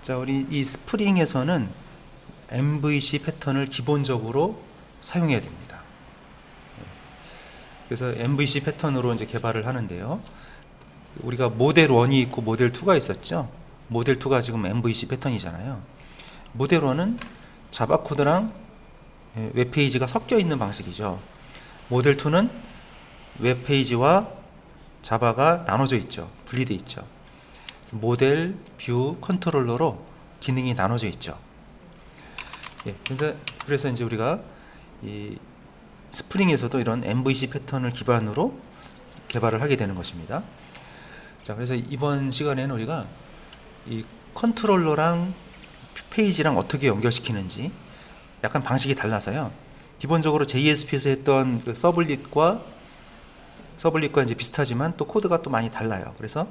자, 우리 이 스프링에서는 MVC 패턴을 기본적으로 사용해야 됩니다. 그래서 MVC 패턴으로 이제 개발을 하는데요. 우리가 모델 1이 있고 모델 2가 있었죠. 모델 2가 지금 MVC 패턴이잖아요. 모델 1은 자바 코드랑 웹페이지가 섞여 있는 방식이죠. 모델 2는 웹페이지와 자바가 나눠져 있죠. 분리되어 있죠. 모델, 뷰, 컨트롤러로 기능이 나눠져 있죠. 예, 그래서 이제 우리가 이 스프링에서도 이런 MVC 패턴을 기반으로 개발을 하게 되는 것입니다. 자, 그래서 이번 시간에는 우리가 이 컨트롤러랑 페이지랑 어떻게 연결시키는지 약간 방식이 달라서요. 기본적으로 JSP에서 했던 그 서블릿과 이제 비슷하지만 또 코드가 또 많이 달라요. 그래서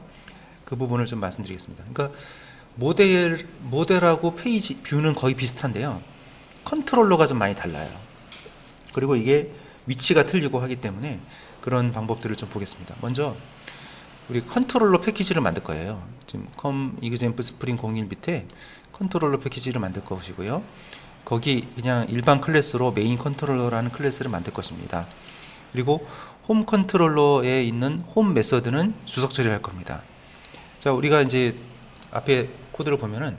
그 부분을 좀 말씀드리겠습니다. 그러니까 모델하고 페이지, 뷰는 거의 비슷한데요. 컨트롤러가 좀 많이 달라요. 그리고 이게 위치가 틀리고 하기 때문에 그런 방법들을 좀 보겠습니다. 먼저 우리 컨트롤러 패키지를 만들 거예요. 지금 example spring 01 밑에 컨트롤러 패키지를 만들 것이고요. 거기 그냥 일반 클래스로 메인 컨트롤러라는 클래스를 만들 것입니다. 그리고 홈 컨트롤러에 있는 홈 메서드는 주석 처리할 겁니다. 자, 우리가 이제 앞에 코드를 보면은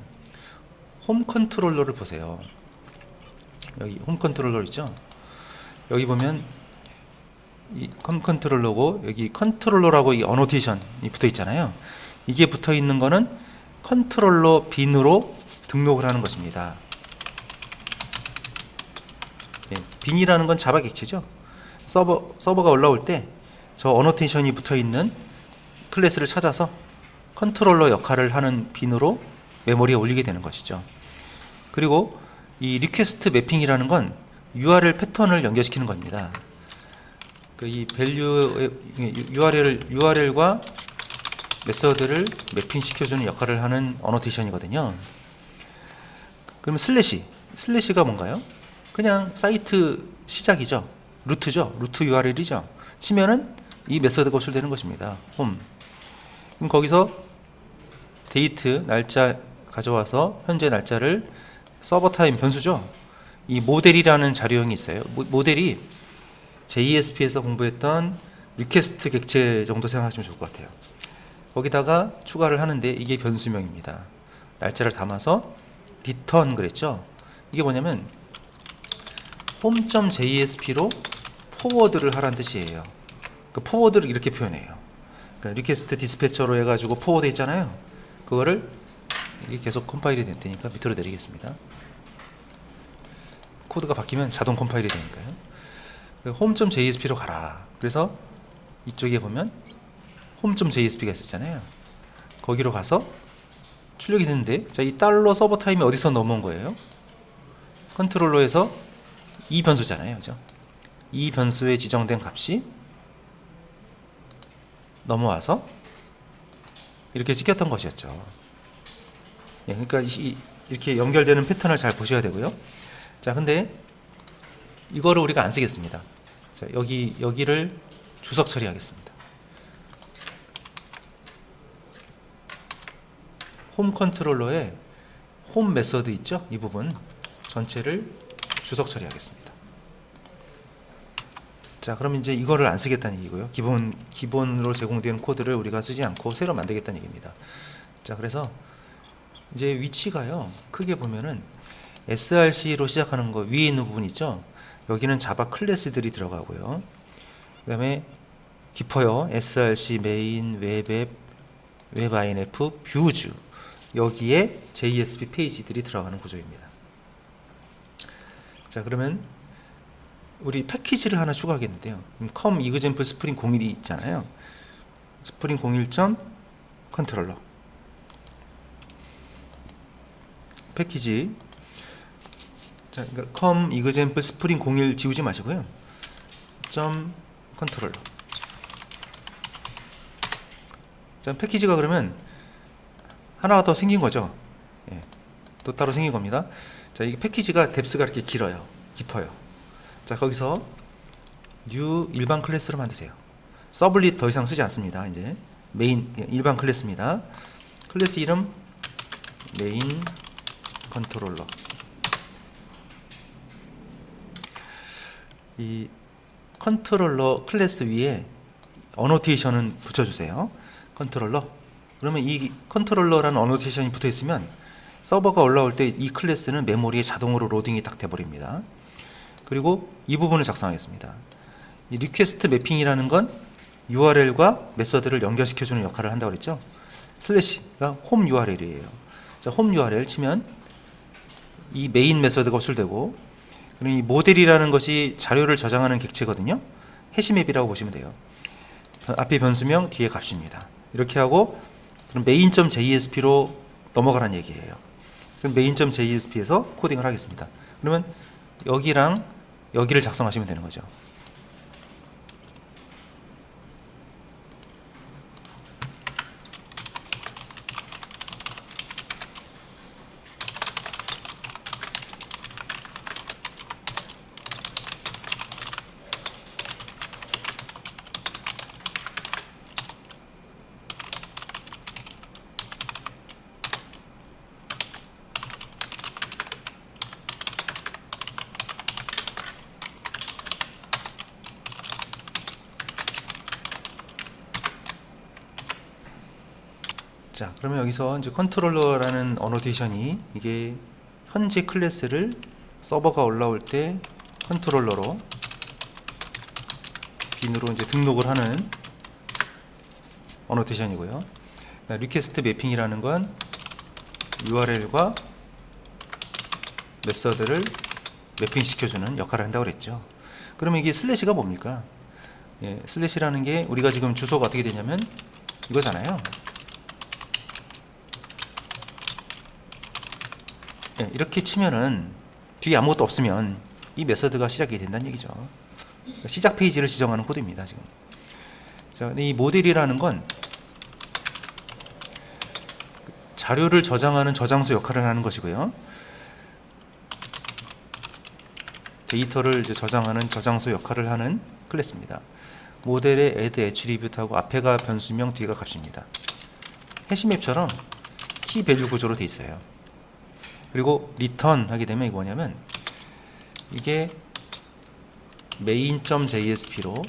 홈 컨트롤러를 보세요. 여기 홈 컨트롤러 있죠? 여기 보면 이 홈 컨트롤러고 여기 컨트롤러라고 이 어노테이션이 붙어 있잖아요. 이게 붙어 있는 거는 컨트롤러 빈으로 등록을 하는 것입니다. 예, 빈이라는 건 자바 객체죠. 서버가 올라올 때 저 어노테이션이 붙어 있는 클래스를 찾아서 컨트롤러 역할을 하는 빈으로 메모리에 올리게 되는 것이죠. 그리고 이 리퀘스트 매핑이라는 건 URL 패턴을 연결시키는 겁니다. 이 밸류 URL과 메서드를 매핑시켜주는 역할을 하는 어노테이션이거든요. 그러면 슬래시가 뭔가요? 그냥 사이트 시작이죠. 루트죠. 루트 URL이죠. 치면은 이 메서드가 호출되는 것입니다. 홈. 그럼 거기서 데이트 날짜 가져와서 현재 날짜를 서버 타임 변수죠. 이 모델이라는 자료형이 있어요. 모델이 JSP에서 공부했던 리퀘스트 객체 정도 생각하시면 좋을 것 같아요. 거기다가 추가를 하는데 이게 변수명입니다. 날짜를 담아서 return 그랬죠. 이게 뭐냐면 home.jsp로 포워드를 하라는 뜻이에요. 그 포워드를 이렇게 표현해요. 그러니까 리퀘스트 디스패처로 해가지고 포워드 있잖아요. 그거를 이게 계속 컴파일이 될 테니까 밑으로 내리겠습니다. 코드가 바뀌면 자동 컴파일이 되니까요. home.jsp로 가라. 그래서 이쪽에 보면 home.jsp가 있었잖아요. 거기로 가서 출력이 됐는데, 자, 이 달러 서버 타임이 어디서 넘어온 거예요? 컨트롤러에서 이 변수잖아요. 그죠? 이 변수에 지정된 값이 넘어와서 이렇게 찍혔던 것이었죠. 예, 그러니까 이렇게 연결되는 패턴을 잘 보셔야 되고요. 자, 근데 이거를 우리가 안 쓰겠습니다. 자, 여기를 주석 처리하겠습니다. 홈 컨트롤러에 홈 메서드 있죠? 이 부분 전체를 주석 처리하겠습니다. 자, 그럼 이제 이거를 안 쓰겠다는 얘기고요. 기본으로 제공된 코드를 우리가 쓰지 않고 새로 만들겠다는 얘기입니다. 자, 그래서 이제 위치가요. 크게 보면은 src로 시작하는 거 위에 있는 부분 있죠? 여기는 자바 클래스들이 들어가고요. 그 다음에 깊어요. src 메인, 웹앱, 웹inf, 뷰즈 여기에 JSP 페이지들이 들어가는 구조입니다. 자, 그러면 우리 패키지를 하나 추가하겠는데요. example spring 01이 있잖아요. spring 01. 컨트롤러 패키지. 자, 그러니까 example spring 01 지우지 마시고요. 컨트롤러. 자, 패키지가 그러면 하나가 더 생긴 거죠. 예, 또 따로 생긴 겁니다. 자, 이게 패키지가 뎁스가 이렇게 길어요. 깊어요. 자, 거기서 new 일반 클래스로 만드세요. 서블릿 더 이상 쓰지 않습니다. 이제 메인 일반 클래스입니다. 클래스 이름 메인 컨트롤러. 이 컨트롤러 클래스 위에 어노테이션은 붙여주세요. 컨트롤러. 그러면 이 컨트롤러라는 어노테이션이 붙어 있으면 서버가 올라올 때 이 클래스는 메모리에 자동으로 로딩이 딱 돼버립니다. 그리고 이 부분을 작성하겠습니다. 이 리퀘스트 매핑이라는 건 URL과 메서드를 연결시켜주는 역할을 한다고 그랬죠. 슬래시가 홈 URL이에요. 자, 홈 URL 치면 이 메인 메서드가 호출되고, 그럼 이 모델이라는 것이 자료를 저장하는 객체거든요. 해시맵이라고 보시면 돼요. 앞에 변수명, 뒤에 값입니다. 이렇게 하고 그럼 main.jsp로 넘어가란 얘기예요. 그럼 main.jsp에서 코딩을 하겠습니다. 그러면 여기랑 여기를 작성하시면 되는 거죠. 자, 그러면 여기서 이제 컨트롤러라는 어노테이션이 이게 현재 클래스를 서버가 올라올 때 컨트롤러로 빈으로 이제 등록을 하는 어노테이션이고요. 리퀘스트 매핑이라는 건 URL과 메서드를 매핑 시켜주는 역할을 한다고 그랬죠. 그러면 이게 슬래시가 뭡니까? 예, 슬래시라는 게 우리가 지금 주소가 어떻게 되냐면 이거잖아요. 예, 이렇게 치면은 뒤에 아무것도 없으면 이 메서드가 시작이 된다는 얘기죠. 시작 페이지를 지정하는 코드입니다, 지금. 자, 이 모델이라는 건 자료를 저장하는 저장소 역할을 하는 것이고요. 데이터를 이제 저장하는 저장소 역할을 하는 클래스입니다. 모델의 add attribute하고 앞에가 변수명, 뒤가 값입니다. 해시맵처럼 키 밸류 구조로 돼 있어요. 그리고 return 하게 되면 이거 뭐냐면 이게 main.jsp로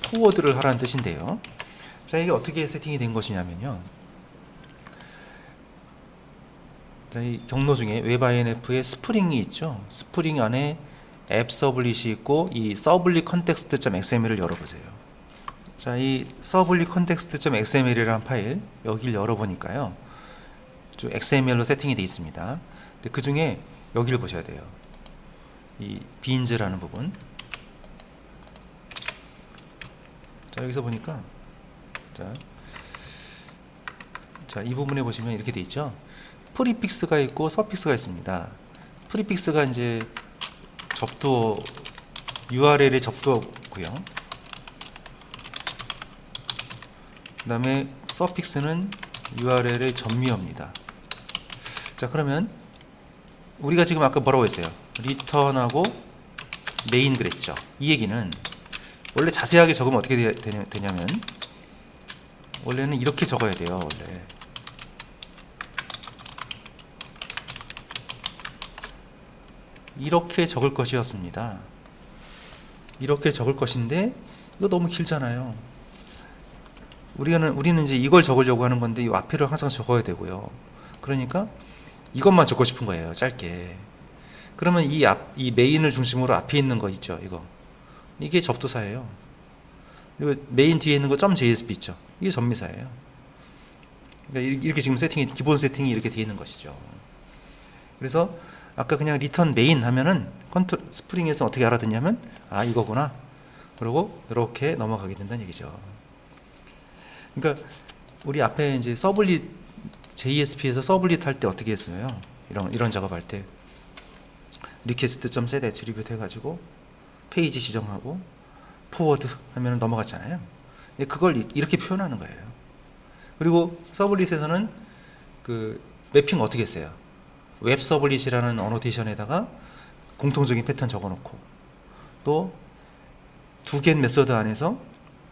포워드를 하라는 뜻인데요. 자, 이게 어떻게 세팅이 된 것이냐면요. 자, 이 경로 중에 웹inf에 스프링이 있죠. 스프링 안에 앱 서블릿이 있고 이 서블릿 컨텍스트.xml을 열어보세요. 자, 이 서블릿 컨텍스트.xml이라는 파일 여기를 열어보니까요. 좀 XML로 세팅이 되어 있습니다. 근데 그 중에 여기를 보셔야 돼요. 이 beans라는 부분. 자, 여기서 보니까 자, 이 부분에 보시면 이렇게 되어 있죠. 프리픽스가 있고 서픽스가 있습니다. 프리픽스가 이제 접두어 URL의 접두어고요. 그 다음에 서픽스는 URL의 전미어입니다. 자, 그러면 우리가 지금 아까 뭐라고 했어요? return하고 main 그랬죠. 이 얘기는 원래 자세하게 적으면 어떻게 되냐면 원래는 이렇게 적어야 돼요. 원래 이렇게 적을 것이었습니다. 이렇게 적을 것인데 이거 너무 길잖아요. 우리는 이제 이걸 적으려고 하는 건데 이 앞에를 항상 적어야 되고요. 그러니까 이것만 적고 싶은 거예요. 짧게. 그러면 이 메인을 중심으로 앞에 있는 거 있죠. 이게 접두사예요. 그리고 메인 뒤에 있는 거 .jsp 있죠. 이게 전미사예요. 그러니까 이렇게 지금 기본 세팅이 이렇게 되어 있는 것이죠. 그래서 아까 그냥 return main 하면은 스프링에서 어떻게 알아듣냐면 아, 이거구나. 그리고 이렇게 넘어가게 된다는 얘기죠. 그러니까 우리 앞에 이제 서블릿 JSP에서 서블릿 할 때 어떻게 했어요? 이런 작업할 때 request.set attribute 해가지고 페이지 지정하고 포워드 하면 넘어갔잖아요. 그걸 이렇게 표현하는 거예요. 그리고 서블릿에서는 그 매핑 어떻게 했어요? 웹 서블릿이라는 어노테이션에다가 공통적인 패턴 적어놓고 또 두 개의 메서드 안에서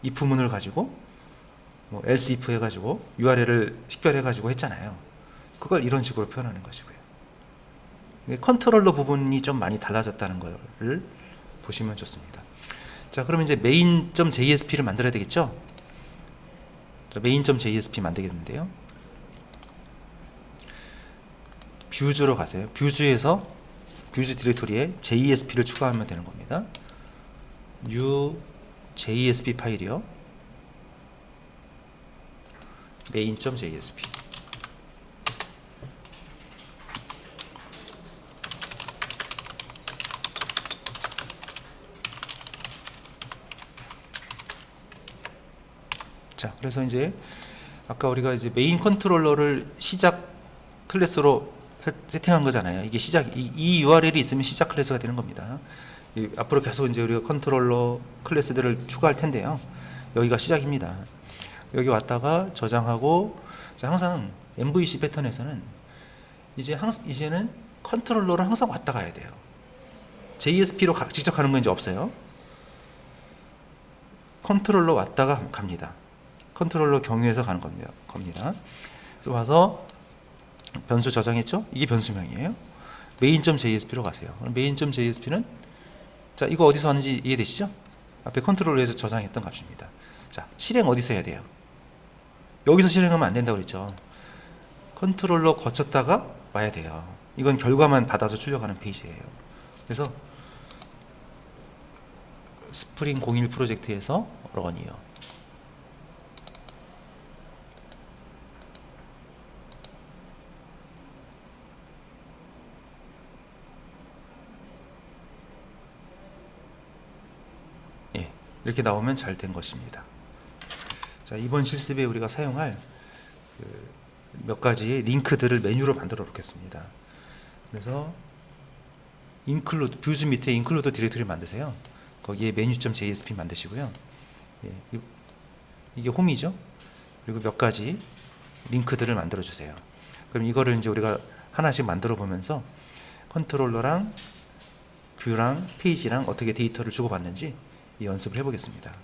if문을 가지고 뭐 else if 해가지고 URL을 식별해가지고 했잖아요. 그걸 이런 식으로 표현하는 것이고요. 컨트롤러 부분이 좀 많이 달라졌다는 걸 보시면 좋습니다. 자, 그러면 이제 main.jsp를 만들어야 되겠죠? 자, main.jsp 만들겠는데요. 뷰즈로 가세요. 뷰즈에서 뷰즈 디렉토리에 JSP를 추가하면 되는 겁니다. new JSP 파일이요. main.jsp. 자, 그래서 이제 아까 우리가 이제 메인 컨트롤러를 시작 클래스로 세팅한 거잖아요. 이게 시작, 이 URL이 있으면 시작 클래스가 되는 겁니다. 앞으로 계속 이제 우리가 컨트롤러 클래스들을 추가할 텐데요. 여기가 시작입니다. 여기 왔다가 저장하고, 자, 항상 MVC 패턴에서는 이제는 컨트롤러를 항상 왔다 가야 돼요. JSP로 직접 가는 건 이제 없어요. 컨트롤러 왔다가 갑니다. 컨트롤러 경유해서 가는 겁니다. 그래서 와서 변수 저장했죠? 이게 변수명이에요. main.jsp로 가세요. main.jsp는 자, 이거 어디서 하는지 이해되시죠? 앞에 컨트롤러에서 저장했던 값입니다. 자, 실행 어디서 해야 돼요? 여기서 실행하면 안 된다고 그랬죠. 컨트롤러 거쳤다가 와야 돼요. 이건 결과만 받아서 출력하는 페이지예요. 그래서 스프링 01 프로젝트에서 런이요. 이렇게 나오면 잘 된 것입니다. 자, 이번 실습에 우리가 사용할 몇 가지의 링크들을 메뉴로 만들어 놓겠습니다. 그래서 include, 뷰즈 밑에 include 디렉토리 만드세요. 거기에 menu.jsp 만드시고요. 이게 홈이죠. 그리고 몇 가지 링크들을 만들어 주세요. 그럼 이거를 이제 우리가 하나씩 만들어 보면서 컨트롤러랑 뷰랑 페이지랑 어떻게 데이터를 주고받는지 이 연습을 해보겠습니다.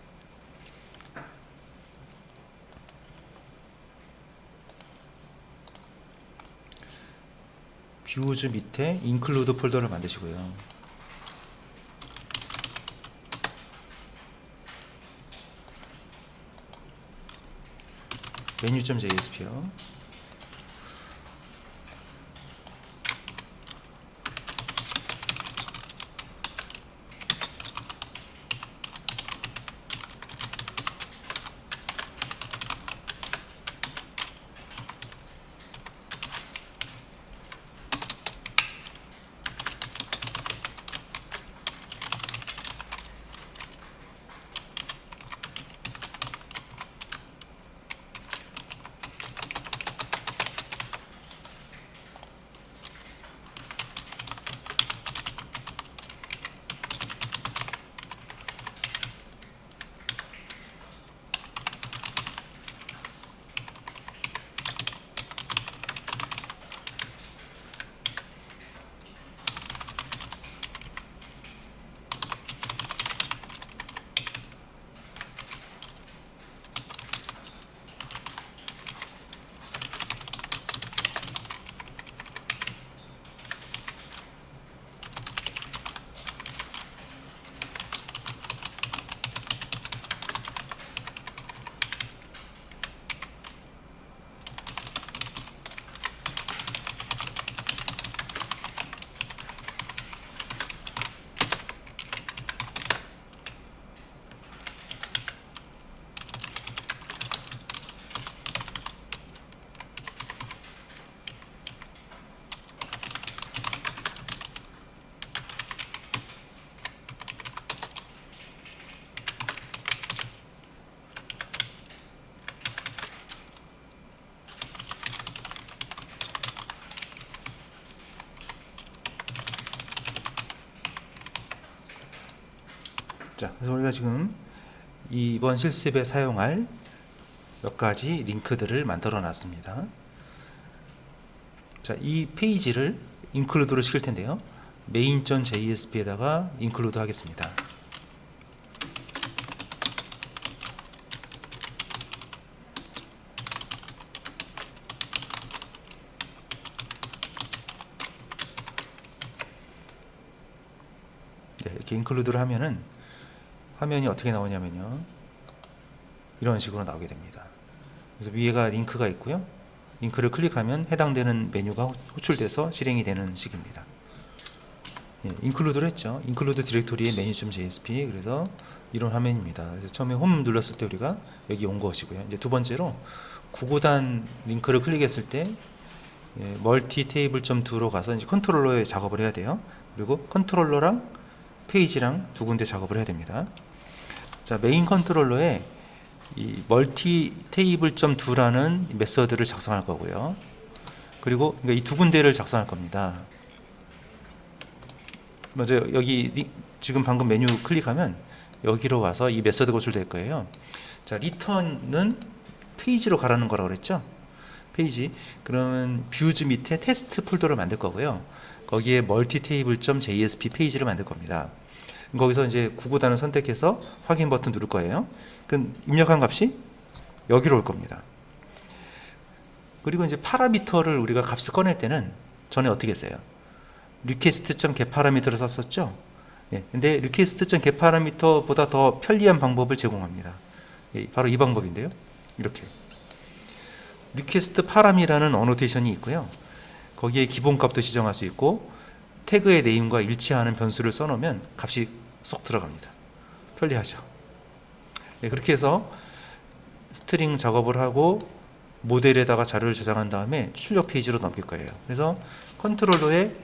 뷰즈 밑에 include 폴더를 만드시고요. menu.jsp요. 자, 그래서 우리가 지금 이번 실습에 사용할 몇 가지 링크들을 만들어 놨습니다. 자, 이 페이지를 include로 시킬 텐데요. main.jsp에다가 include 하겠습니다. 네, 이렇게 인클루드를 하면은 화면이 어떻게 나오냐면요, 이런 식으로 나오게 됩니다. 그래서 위에가 링크가 있고요, 링크를 클릭하면 해당되는 메뉴가 호출돼서 실행이 되는 식입니다. 예, 인클루드를 했죠. 인클루드 디렉토리의 메뉴.jsp. 그래서 이런 화면입니다. 그래서 처음에 홈 눌렀을 때 우리가 여기 온 것이고요. 이제 두 번째로 구구단 링크를 클릭했을 때 멀티 테이블 .2로 가서 이제 컨트롤러에 작업을 해야 돼요. 그리고 컨트롤러랑 페이지랑 두 군데 작업을 해야 됩니다. 자, 메인 컨트롤러에 이 멀티 테이블 .2라는 메서드를 작성할 거고요. 그리고 그러니까 이 두 군데를 작성할 겁니다. 먼저 여기 지금 방금 메뉴 클릭하면 여기로 와서 이 메서드가 호출될 거예요. 자, 리턴은 페이지로 가라는 거라고 그랬죠? 페이지. 그러면 뷰즈 밑에 테스트 폴더를 만들 거고요. 거기에 멀티 테이블 .jsp 페이지를 만들 겁니다. 거기서 이제 구구단을 선택해서 확인 버튼 누를 거예요. 그 입력한 값이 여기로 올 겁니다. 그리고 이제 파라미터를 우리가 값을 꺼낼 때는 전에 어떻게 했어요? request.getParameter를 썼었죠. 예, 근데 request.getParameter보다 더 편리한 방법을 제공합니다. 예, 바로 이 방법인데요. 이렇게 requestParam이라는 어노테이션이 있고요. 거기에 기본값도 지정할 수 있고 태그의 네임과 일치하는 변수를 써놓으면 값이 쏙 들어갑니다. 편리하죠. 예, 그렇게 해서 스트링 작업을 하고 모델에다가 자료를 저장한 다음에 출력 페이지로 넘길 거예요. 그래서 컨트롤러에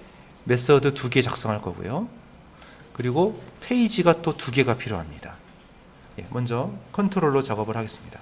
메서드 2개 작성할 거고요. 그리고 페이지가 또 2개가 필요합니다. 예, 먼저 컨트롤러 작업을 하겠습니다.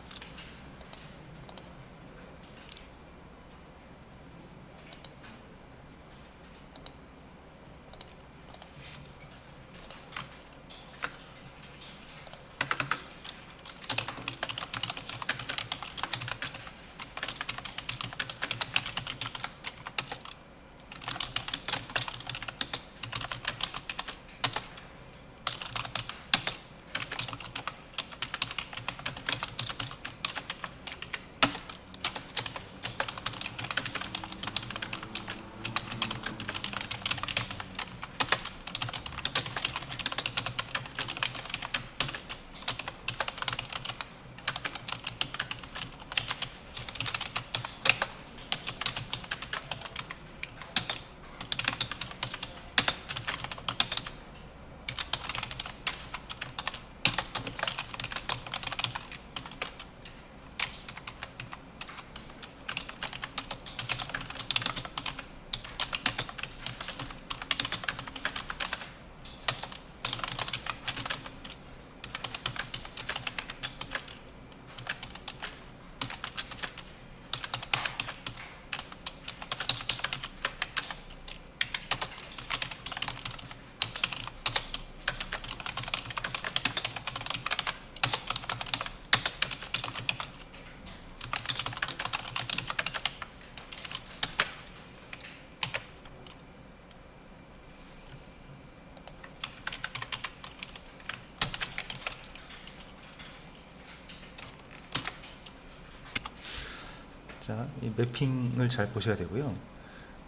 자, 이 매핑을 잘 보셔야 되고요.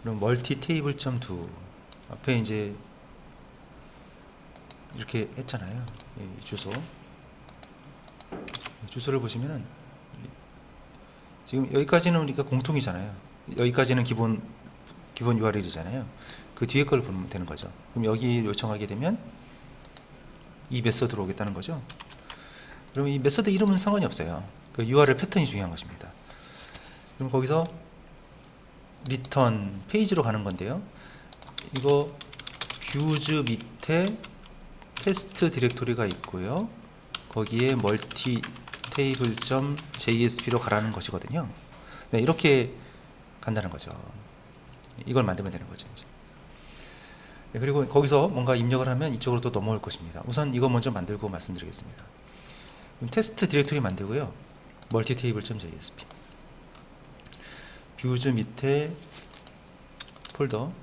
그럼 멀티 테이블 .2 앞에 이제 이렇게 했잖아요. 이 주소. 주소를 보시면은 지금 여기까지는 우리가 공통이잖아요. 여기까지는 기본 URL이잖아요. 그 뒤에 걸 보면 되는 거죠. 그럼 여기 요청하게 되면 이 메서드로 오겠다는 거죠. 그럼 이 메서드 이름은 상관이 없어요. 그 URL 패턴이 중요한 것입니다. 그럼 거기서 리턴 페이지로 가는 건데요. 이거 뷰즈 밑에 테스트 디렉토리가 있고요. 거기에 멀티 테이블 .jsp로 가라는 것이거든요. 네, 이렇게 간다는 거죠. 이걸 만들면 되는 거죠. 이제. 네, 그리고 거기서 뭔가 입력을 하면 이쪽으로 또 넘어올 것입니다. 우선 이거 먼저 만들고 말씀드리겠습니다. 그럼 테스트 디렉토리 만들고요. 멀티 테이블 .jsp 뷰즈 밑에 폴더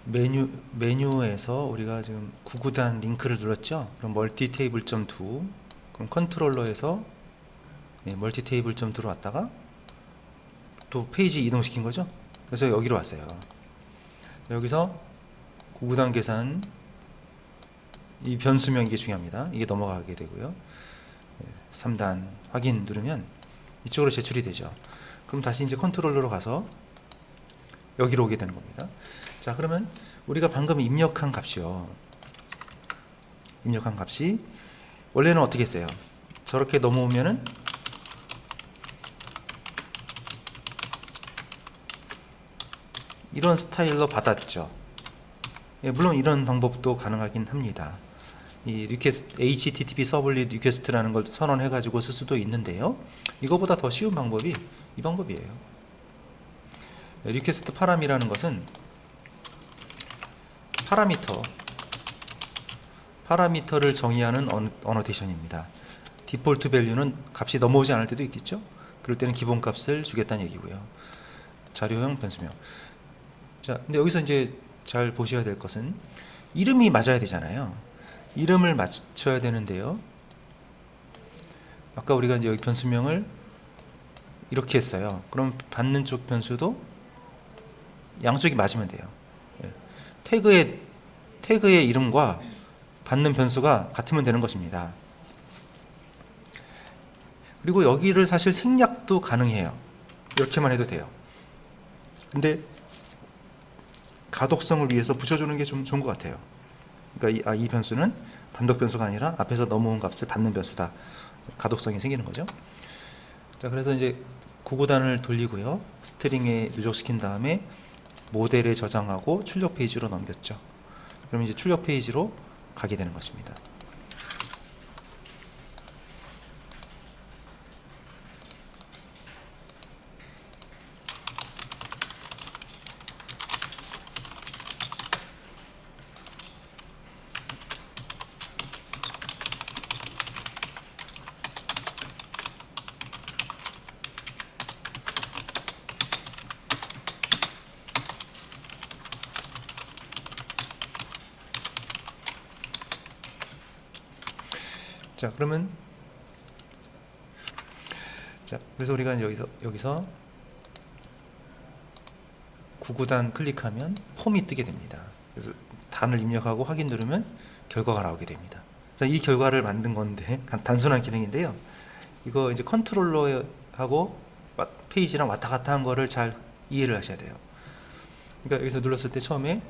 메뉴에서 우리가 지금 구구단 링크를 눌렀죠. 그럼 멀티 테이블 점 두, 그럼 컨트롤러에서 멀티 테이블 점 두로 왔다가 또 페이지 이동시킨 거죠. 그래서 여기로 왔어요. 여기서 구구단 계산 이 변수명 이게 중요합니다. 이게 넘어가게 되고요. 3단 확인 누르면 이쪽으로 제출이 되죠. 그럼 다시 이제 컨트롤러로 가서 여기로 오게 되는 겁니다. 자, 그러면 우리가 방금 입력한 값이요. 입력한 값이 원래는 어떻게 했어요? 저렇게 넘어오면은 이런 스타일로 받았죠. 물론 이런 방법도 가능하긴 합니다. 이 리퀘스트, HTTP 서블릿 리퀘스트라는 걸 선언해 가지고 쓸 수도 있는데요. 이거보다 더 쉬운 방법이 이 방법이에요. 리퀘스트 파람이라는 것은 파라미터를 정의하는 어노테이션입니다. 디폴트 밸류는 값이 넘어오지 않을 때도 있겠죠. 그럴 때는 기본 값을 주겠다는 얘기고요. 자료형 변수명. 자, 근데 여기서 이제 잘 보셔야 될 것은 이름이 맞아야 되잖아요. 이름을 맞춰야 되는데요. 아까 우리가 이제 여기 변수명을 이렇게 했어요. 그럼 받는 쪽 변수도 양쪽이 맞으면 돼요. 태그의 이름과 받는 변수가 같으면 되는 것입니다. 그리고 여기를 사실 생략도 가능해요. 이렇게만 해도 돼요. 근데 가독성을 위해서 붙여주는 게 좀 좋은 것 같아요. 그러니까 이 변수는 단독 변수가 아니라 앞에서 넘어온 값을 받는 변수다. 가독성이 생기는 거죠. 자, 그래서 이제 구구단을 돌리고요. 스트링에 누적시킨 다음에 모델에 저장하고 출력 페이지로 넘겼죠. 그럼 이제 출력 페이지로 가게 되는 것입니다. 자, 그러면 그래서 우리가 이제 여기서 구구단 클릭하면 폼이 뜨게 됩니다. 그래서 단을 입력하고 확인 누르면 결과가 나오게 됩니다. 자, 이 결과를 만든 건데 단순한 기능인데요. 이거 이제 컨트롤러하고 페이지랑 왔다 갔다 한 거를 잘 이해를 하셔야 돼요. 그러니까 여기서 눌렀을 때 처음에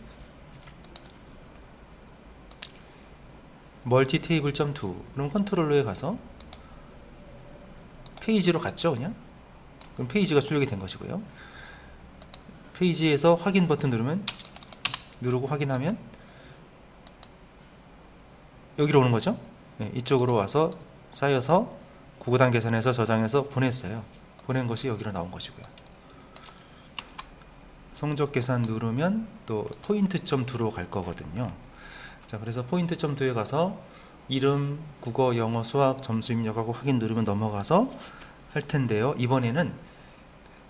멀티 테이블 점 투, 그럼 컨트롤러에 가서 페이지로 갔죠, 그냥. 그럼 페이지가 출력이 된 것이고요. 페이지에서 확인 버튼 누르고 확인하면 여기로 오는 거죠. 네, 이쪽으로 와서 쌓여서 구구단 계산해서 저장해서 보냈어요. 보낸 것이 여기로 나온 것이고요. 성적 계산 누르면 또 포인트 점 투로 갈 거거든요. 자, 그래서 포인트 점 투에 가서 이름, 국어, 영어, 수학 점수 입력하고 확인 누르면 넘어가서 할 텐데요. 이번에는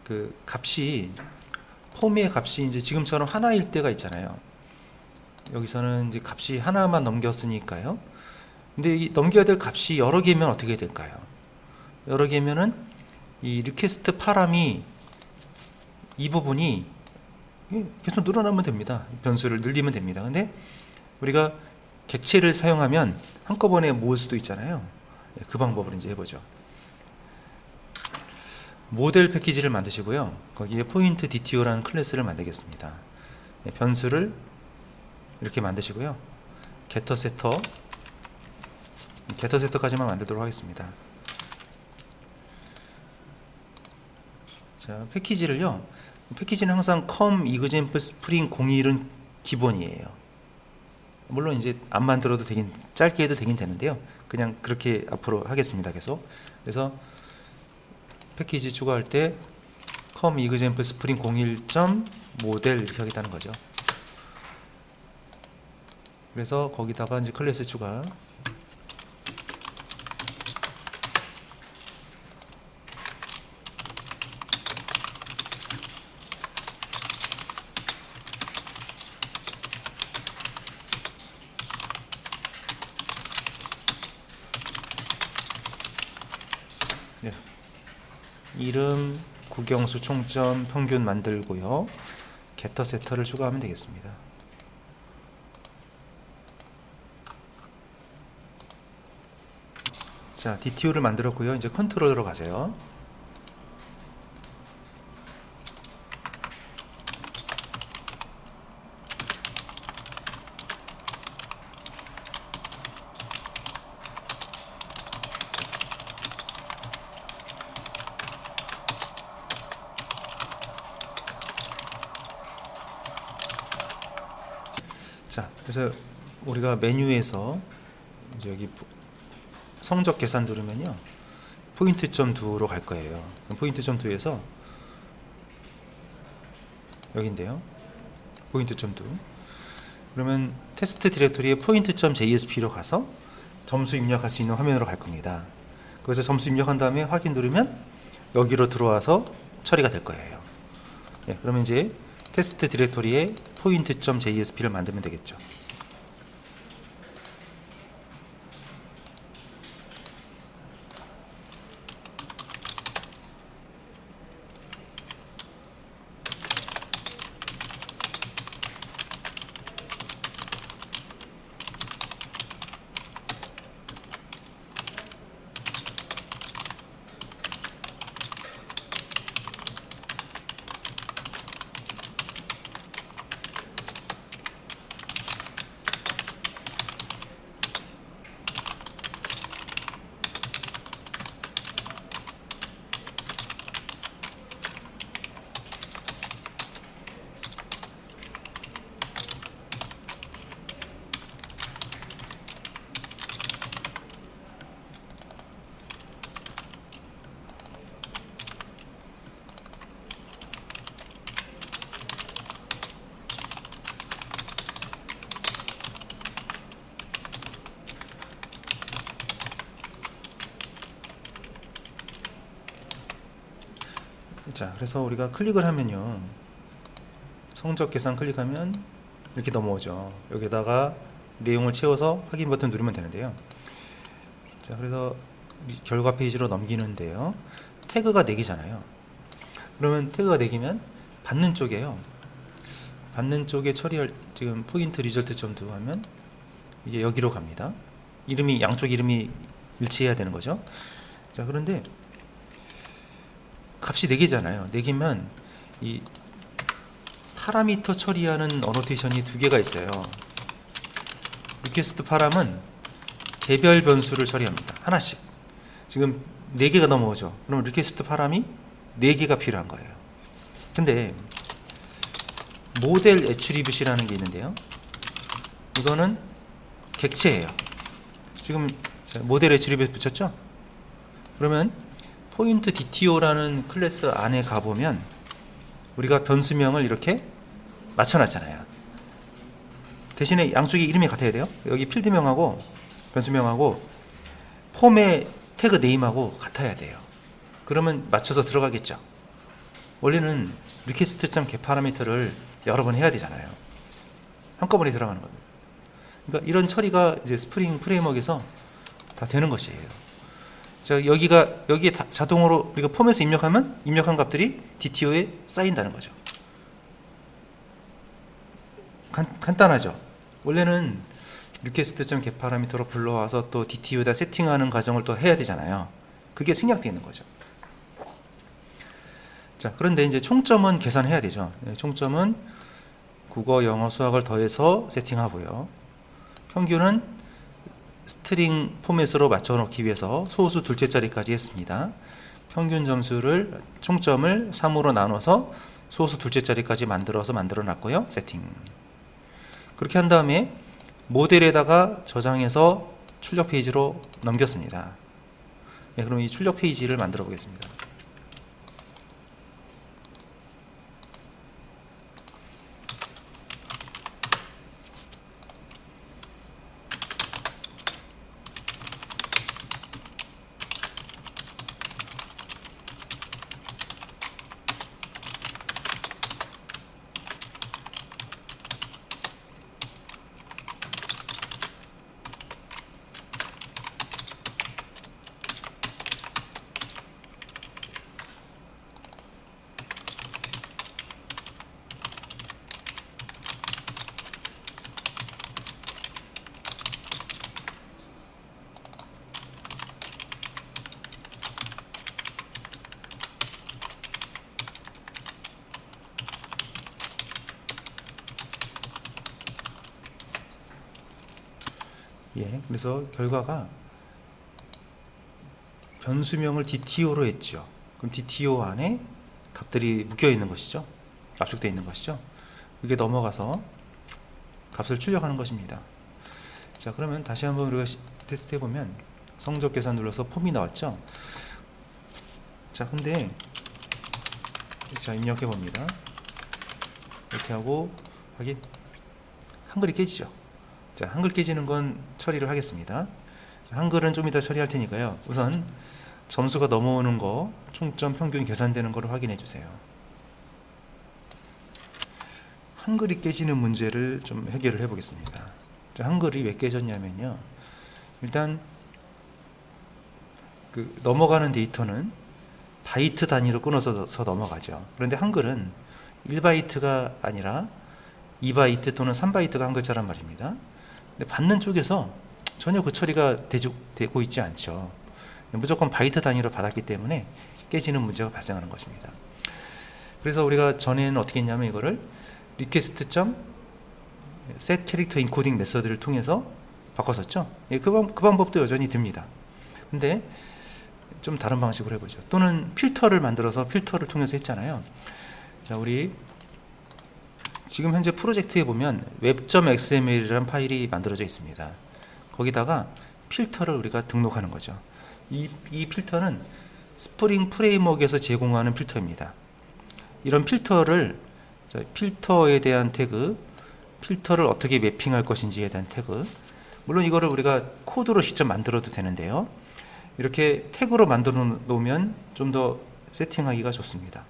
그 값이 폼의 값이 이제 지금처럼 하나일 때가 있잖아요. 여기서는 이제 값이 하나만 넘겼으니까요. 근데 이 넘겨야 될 값이 여러 개면 어떻게 될까요? 여러 개면은 이 리퀘스트 파람이 이 부분이 계속 늘어나면 됩니다. 변수를 늘리면 됩니다. 근데 우리가 객체를 사용하면 한꺼번에 모을 수도 있잖아요. 그 방법을 이제 해보죠. 모델 패키지를 만드시고요. 거기에 포인트 DTO라는 클래스를 만들겠습니다. 변수를 이렇게 만드시고요. 게터 세터까지만 만들도록 하겠습니다. 자, 패키지는 항상 com example spring 01은 기본이에요. 물론 이제 안 만들어도 짧게 해도 되긴 되는데요. 그냥 그렇게 앞으로 하겠습니다. 계속. 그래서 패키지 추가할 때 com example spring 01.model 이렇게 하겠다는 거죠. 그래서 거기다가 이제 클래스 추가. 이름, 국영수, 총점, 평균 만들고요. 게터 세터를 추가하면 되겠습니다. 자, DTO를 만들었고요. 이제 컨트롤러로 가세요. 자, 그래서 우리가 메뉴에서 이제 여기 성적 계산 누르면요, 포인트 점 2로 갈 거예요. 포인트 점 2에서 여기인데요, 포인트 점 2. 그러면 테스트 디렉토리에 포인트 점 JSP로 가서 점수 입력할 수 있는 화면으로 갈 겁니다. 거기서 점수 입력한 다음에 확인 누르면 여기로 들어와서 처리가 될 거예요. 네, 그러면 이제 테스트 디렉토리에 포인트 점 JSP를 만들면 되겠죠. 자, 그래서 우리가 클릭을 하면요, 성적 계산 클릭하면 이렇게 넘어오죠. 여기다가 내용을 채워서 확인 버튼 누르면 되는데요. 자, 그래서 결과 페이지로 넘기는데요, 태그가 4개잖아요. 그러면 태그가 4개면 받는 쪽이에요. 받는 쪽에 처리할, 지금 포인트 리절트 점 2 하면 이게 여기로 갑니다. 이름이, 양쪽 이름이 일치해야 되는 거죠. 자, 그런데 값이 4개잖아요. 4개면 이 파라미터 처리하는 어노테이션이 2개가 있어요. 리퀘스트 파람은 개별 변수를 처리합니다. 하나씩. 지금 4개가 넘어오죠. 그럼 리퀘스트 파람이 4개가 필요한 거예요. 근데 모델 애트리뷰시라는 게 있는데요, 이거는 객체예요. 지금 모델 애트리뷰 붙였죠? 그러면 포인트 DTO라는 클래스 안에 가보면 우리가 변수명을 이렇게 맞춰놨잖아요. 대신에 양쪽이 이름이 같아야 돼요. 여기 필드명하고 변수명하고 폼의 태그 네임하고 같아야 돼요. 그러면 맞춰서 들어가겠죠. 원래는 request.get 파라미터를 여러 번 해야 되잖아요. 한꺼번에 들어가는 겁니다. 그러니까 이런 처리가 이제 스프링 프레임워크에서 다 되는 것이에요. 자, 여기에 자동으로 우리가 폼에서 입력하면 입력한 값들이 DTO에 쌓인다는 거죠. 간단하죠. 원래는 request.get 파라미터로 불러와서 또 DTO에다 세팅하는 과정을 또 해야 되잖아요. 그게 생략되어 있는 거죠. 자, 그런데 이제 총점은 계산해야 되죠. 총점은 국어, 영어, 수학을 더해서 세팅하고요. 평균은 스트링 포맷으로 맞춰놓기 위해서 소수 둘째 자리까지 했습니다. 평균 점수를, 총점을 3으로 나눠서 소수 둘째 자리까지 만들어 놨고요. 세팅. 그렇게 한 다음에 모델에다가 저장해서 출력 페이지로 넘겼습니다. 네, 그럼 이 출력 페이지를 만들어 보겠습니다. 예, 그래서 결과가 변수명을 DTO로 했죠. 그럼 DTO 안에 값들이 묶여 있는 것이죠. 압축되어 있는 것이죠. 이게 넘어가서 값을 출력하는 것입니다. 자, 그러면 다시 한번 우리가 테스트 해보면 성적 계산 눌러서 폼이 나왔죠. 자, 근데 자, 입력해 봅니다. 이렇게 하고 확인. 한글이 깨지죠. 자, 한글 깨지는 건 처리를 하겠습니다. 자, 한글은 좀 이따 처리할 테니까요. 우선 점수가 넘어오는 거, 총점 평균 계산되는 거를 확인해 주세요. 한글이 깨지는 문제를 좀 해결을 해 보겠습니다. 자, 한글이 왜 깨졌냐면요. 일단 그 넘어가는 데이터는 바이트 단위로 끊어서 넘어가죠. 그런데 한글은 1바이트가 아니라 2바이트 또는 3바이트가 한글자란 말입니다. 근데 받는 쪽에서 전혀 그 처리가 되고 있지 않죠. 무조건 바이트 단위로 받았기 때문에 깨지는 문제가 발생하는 것입니다. 그래서 우리가 전에는 어떻게 했냐면 이거를 request.set 캐릭터 인코딩 메서드를 통해서 바꿨었죠. 예, 그 방법도 여전히 됩니다. 근데 좀 다른 방식으로 해보죠. 또는 필터를 만들어서 필터를 통해서 했잖아요. 자, 우리 지금 현재 프로젝트에 보면 web.xml이라는 파일이 만들어져 있습니다. 거기다가 필터를 우리가 등록하는 거죠. 이 필터는 스프링 프레임워크에서 제공하는 필터입니다. 이런 필터를 필터에 대한 태그, 필터를 어떻게 매핑할 것인지에 대한 태그, 물론 이거를 우리가 코드로 직접 만들어도 되는데요. 이렇게 태그로 만들어 놓으면 좀 더 세팅하기가 좋습니다.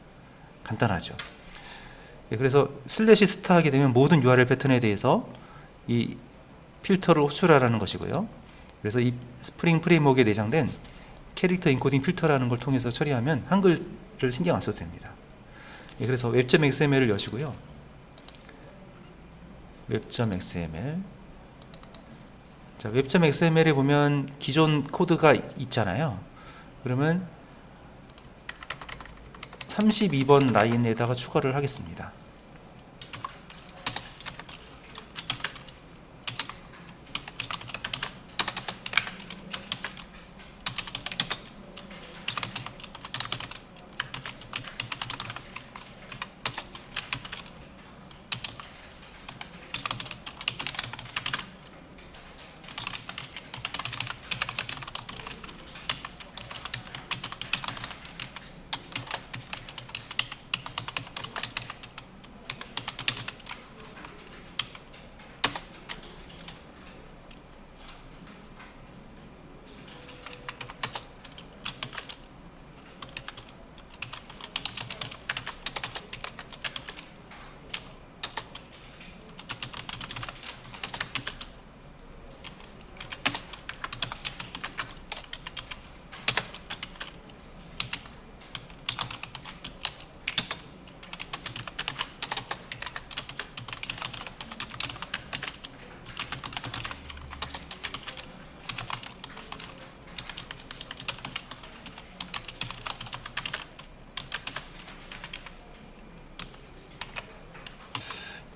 간단하죠. 그래서 슬래시 스타 하게 되면 모든 URL 패턴에 대해서 이 필터를 호출하라는 것이고요. 그래서 이 스프링 프레임워크에 내장된 캐릭터 인코딩 필터라는 걸 통해서 처리하면 한글을 신경 안 써도 됩니다. 그래서 web.xml을 여시고요. web.xml. 자, web.xml에 보면 기존 코드가 있잖아요. 그러면 32번 라인에다가 추가를 하겠습니다.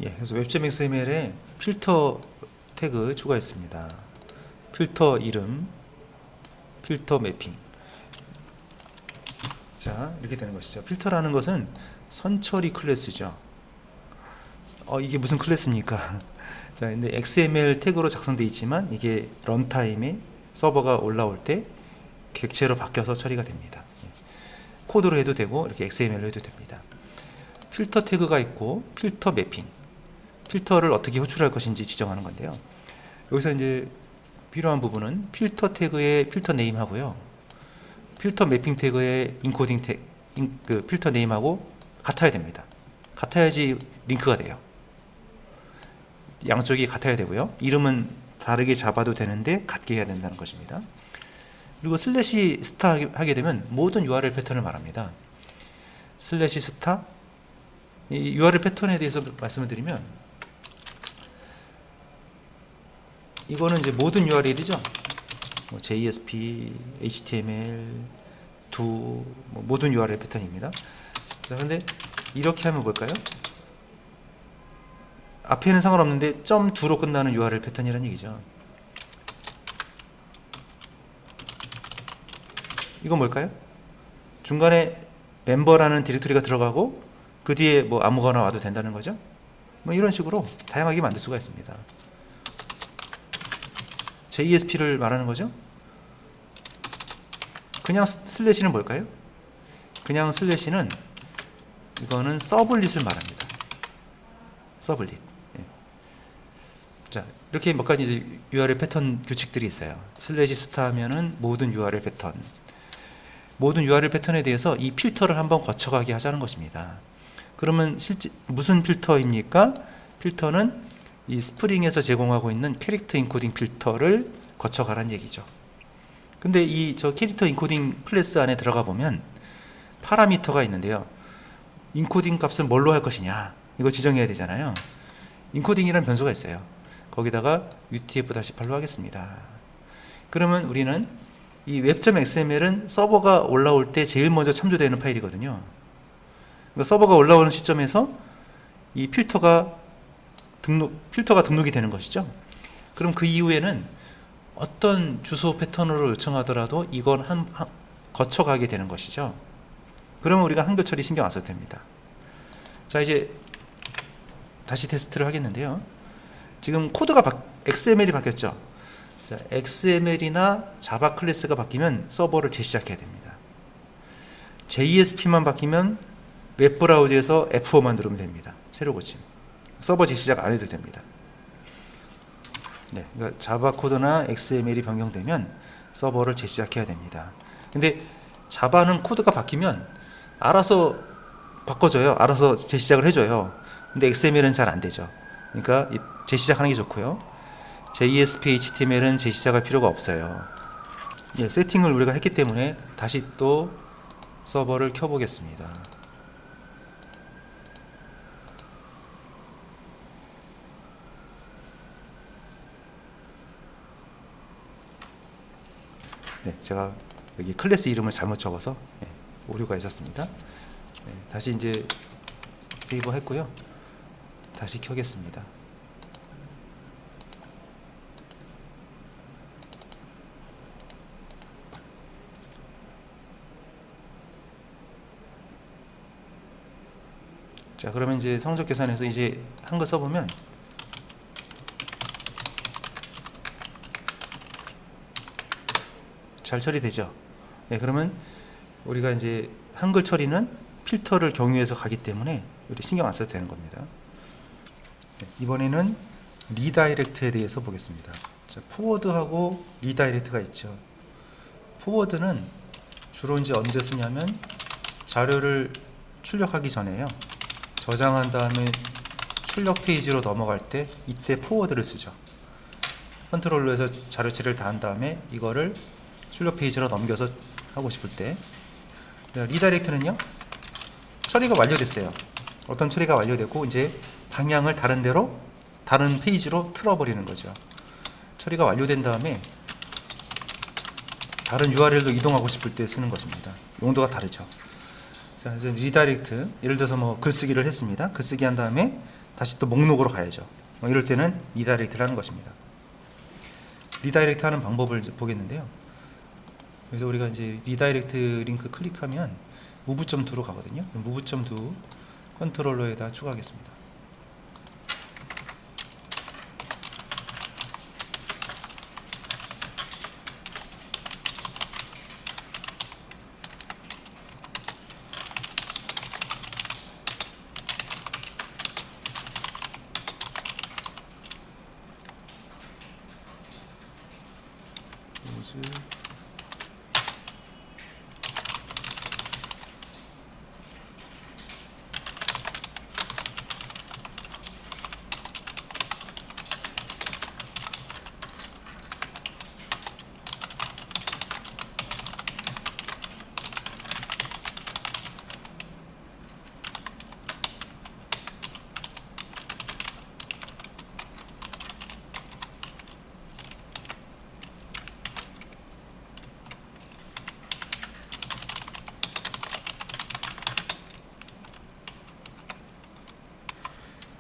예, 그래서 web.xml에 필터 태그 추가했습니다. 필터 이름, 필터 매핑. 자, 이렇게 되는 것이죠. 필터라는 것은 선처리 클래스죠. 이게 무슨 클래스입니까? 자, 근데 XML 태그로 작성되어 있지만 이게 런타임에 서버가 올라올 때 객체로 바뀌어서 처리가 됩니다. 코드로 해도 되고 이렇게 XML로 해도 됩니다. 필터 태그가 있고 필터 매핑. 필터를 어떻게 호출할 것인지 지정하는 건데요. 여기서 이제 필요한 부분은 필터 태그의 필터 네임하고요. 필터 매핑 태그의 인코딩 그 필터 네임하고 같아야 됩니다. 같아야지 링크가 돼요. 양쪽이 같아야 되고요. 이름은 다르게 잡아도 되는데 같게 해야 된다는 것입니다. 그리고 슬래시 스타 하게 되면 모든 URL 패턴을 말합니다. 슬래시 스타, 이 URL 패턴에 대해서 말씀을 드리면 이거는 이제 모든 URL이죠. JSP, HTML, 모든 URL 패턴입니다. 자, 근데 이렇게 하면 뭘까요? 앞에는 상관없는데 .2로 끝나는 URL 패턴이라는 얘기죠. 이건 뭘까요? 중간에 멤버라는 디렉토리가 들어가고 그 뒤에 뭐 아무거나 와도 된다는 거죠. 뭐 이런 식으로 다양하게 만들 수가 있습니다. JSP를 말하는 거죠. 그냥 슬래시는 뭘까요? 그냥 슬래시는 이거는 서블릿을 말합니다. 서블릿. 예. 자, 이렇게 몇 가지 이제 URL 패턴 규칙들이 있어요. 슬래시 스타 하면은 모든 URL 패턴. 모든 URL 패턴에 대해서 이 필터를 한번 거쳐가게 하자는 것입니다. 그러면 실제 무슨 필터입니까? 필터는 이 스프링에서 제공하고 있는 캐릭터 인코딩 필터를 거쳐가란 얘기죠. 근데 이 저 캐릭터 인코딩 클래스 안에 들어가 보면 파라미터가 있는데요. 인코딩 값을 뭘로 할 것이냐, 이거 지정해야 되잖아요. 인코딩이라는 변수가 있어요. 거기다가 utf-8로 하겠습니다. 그러면 우리는 이 web.xml은 서버가 올라올 때 제일 먼저 참조되는 파일이거든요. 그러니까 서버가 올라오는 시점에서 이 필터가 등록이 되는 것이죠. 그럼 그 이후에는 어떤 주소 패턴으로 요청하더라도 이건 거쳐가게 되는 것이죠. 그러면 우리가 한글 처리 신경 안 써도 됩니다. 자, 이제 다시 테스트를 하겠는데요. 지금 코드가 XML이 바뀌었죠. 자, XML이나 자바 클래스가 바뀌면 서버를 재시작해야 됩니다. JSP만 바뀌면 웹브라우저에서 F5만 누르면 됩니다. 새로 고침. 서버 재시작 안 해도 됩니다. 네, 그러니까 자바 코드나 XML이 변경되면 서버를 재시작해야 됩니다. 근데 자바는 코드가 바뀌면 알아서 바꿔줘요. 알아서 재시작을 해줘요. 근데 XML은 잘 안 되죠. 그러니까 재시작하는 게 좋고요. JSP, HTML은 재시작할 필요가 없어요. 예, 세팅을 우리가 했기 때문에 다시 또 서버를 켜보겠습니다. 네, 제가 여기 클래스 이름을 잘못 적어서 오류가 있었습니다. 네, 다시 이제 세이브 했고요. 다시 켜겠습니다. 자, 그러면 이제 성적 계산해서 이제 한 거 써보면 잘 처리되죠. 네, 그러면 우리가 이제 한글 처리는 필터를 경유해서 가기 때문에 우리 신경 안 써도 되는 겁니다. 네, 이번에는 리다이렉트에 대해서 보겠습니다. 자, 포워드하고 리다이렉트가 있죠. 포워드는 주로 이제 언제 쓰냐면 자료를 출력하기 전에요. 저장한 다음에 출력 페이지로 넘어갈 때 이때 포워드를 쓰죠. 컨트롤로 해서 자료 처리를 다 한 다음에 이거를 출력 페이지로 넘겨서 하고 싶을 때. 리다이렉트는요, 처리가 완료됐어요. 어떤 처리가 완료되고 이제 방향을 다른 데로, 다른 페이지로 틀어버리는 거죠. 처리가 완료된 다음에 다른 URL로 이동하고 싶을 때 쓰는 것입니다. 용도가 다르죠. 자, 이제 리다이렉트, 예를 들어서 뭐 글쓰기를 했습니다. 글쓰기 한 다음에 다시 또 목록으로 가야죠. 이럴 때는 리다이렉트라는 것입니다. 리다이렉트 하는 방법을 보겠는데요. 그래서 우리가 이제 리다이렉트 링크 클릭하면 move.to로 가거든요. move.to 컨트롤러에다 추가하겠습니다.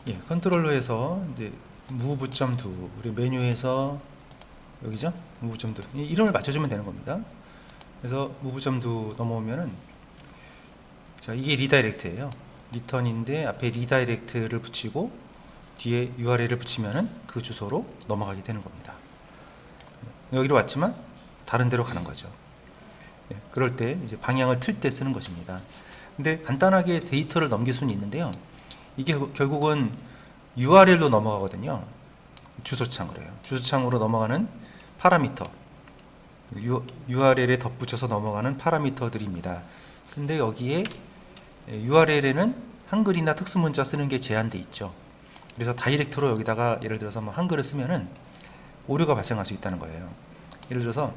예, 컨트롤러에서 이제 move.to 우리 메뉴에서 여기죠? move.to 이름을 맞춰주면 되는 겁니다. 그래서 무브점도 넘어오면은, 자, 이게 리다이렉트예요. 리턴인데 앞에 리다이렉트를 붙이고 뒤에 URL을 붙이면은 그 주소로 넘어가게 되는 겁니다. 여기로 왔지만 다른 데로 가는 거죠. 그럴 때 이제 방향을 틀 때 쓰는 것입니다. 근데 간단하게 데이터를 넘길 수는 있는데요. 이게 결국은 URL로 넘어가거든요. 주소창으로요. 주소창으로 넘어가는 파라미터, URL에 덧붙여서 넘어가는 파라미터들입니다. 근데 여기에 URL에는 한글이나 특수문자 쓰는 게 제한돼 있죠. 그래서 다이렉트로 여기다가 예를 들어서 뭐 한글을 쓰면은 오류가 발생할 수 있다는 거예요. 예를 들어서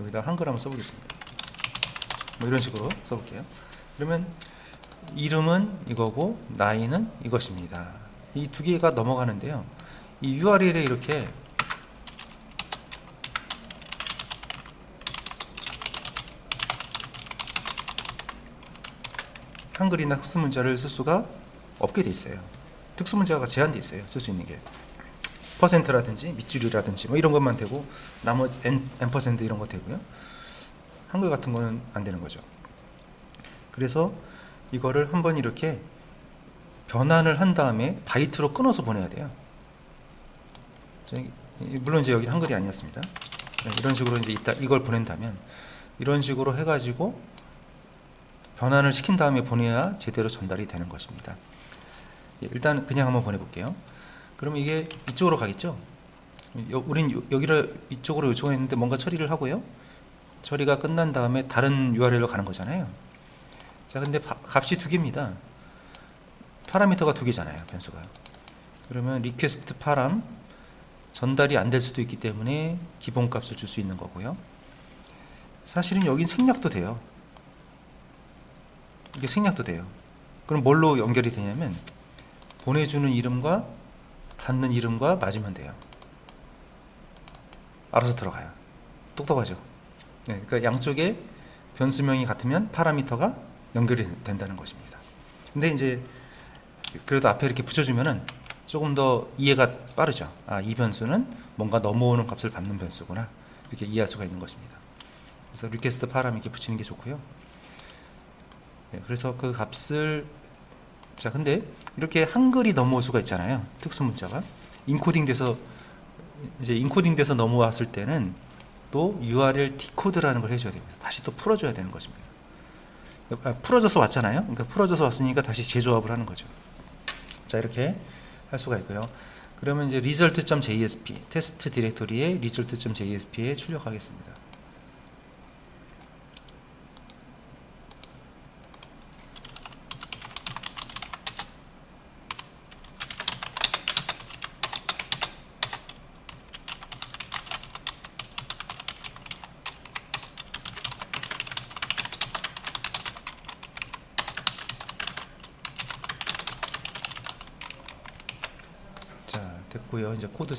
여기다 한글 한번 써보겠습니다. 뭐 이런 식으로 써볼게요. 그러면 이름은 이거고 나이는 이것입니다. 이 두 개가 넘어가는데요. 이 URL에 이렇게 한글이나 특수문자를 쓸 수가 없게 돼 있어요. 특수문자가 제한돼 있어요. 쓸 수 있는 게 퍼센트라든지 밑줄이라든지 뭐 이런 것만 되고 나머지 n% 이런 거 되고요. 한글 같은 거는 안 되는 거죠. 그래서 이거를 한번 이렇게 변환을 한 다음에 바이트로 끊어서 보내야 돼요. 물론 이제 여기 한글이 아니었습니다. 이런 식으로 이제 이걸 보낸다면 이런 식으로 해가지고 변환을 시킨 다음에 보내야 제대로 전달이 되는 것입니다. 일단 그냥 한번 보내볼게요. 그러면 이게 이쪽으로 가겠죠? 우린 여기를 이쪽으로 요청했는데 뭔가 처리를 하고요. 처리가 끝난 다음에 다른 URL로 가는 거잖아요. 자, 근데 값이 두 개입니다. 파라미터가 두 개잖아요, 변수가. 그러면 리퀘스트 파람 전달이 안 될 수도 있기 때문에 기본값을 줄 수 있는 거고요. 사실은 여긴 생략도 돼요. 이게 생략도 돼요. 그럼 뭘로 연결이 되냐면 보내주는 이름과 받는 이름과 맞으면 돼요. 알아서 들어가요. 똑똑하죠? 네, 그러니까 양쪽에 변수명이 같으면 파라미터가 연결이 된다는 것입니다. 근데 이제 그래도 앞에 이렇게 붙여주면은 조금 더 이해가 빠르죠. 아, 이 변수는 뭔가 넘어오는 값을 받는 변수구나. 이렇게 이해할 수가 있는 것입니다. 그래서 리퀘스트 파람 이렇게 붙이는 게 좋고요. 네, 그래서 그 값을 자, 근데 이렇게 한글이 넘어올 수가 있잖아요. 특수 문자가 인코딩돼서 이제 인코딩돼서 넘어왔을 때는 또 URL 디코드라는 걸 해줘야 됩니다. 다시 또 풀어줘야 되는 것입니다. 풀어져서 왔잖아요. 그러니까 풀어져서 왔으니까 다시 재조합을 하는 거죠. 자, 이렇게 할 수가 있고요. 그러면 이제 result.jsp 테스트 디렉토리에 result.jsp에 출력하겠습니다. 자, 됐고요. 이제 코드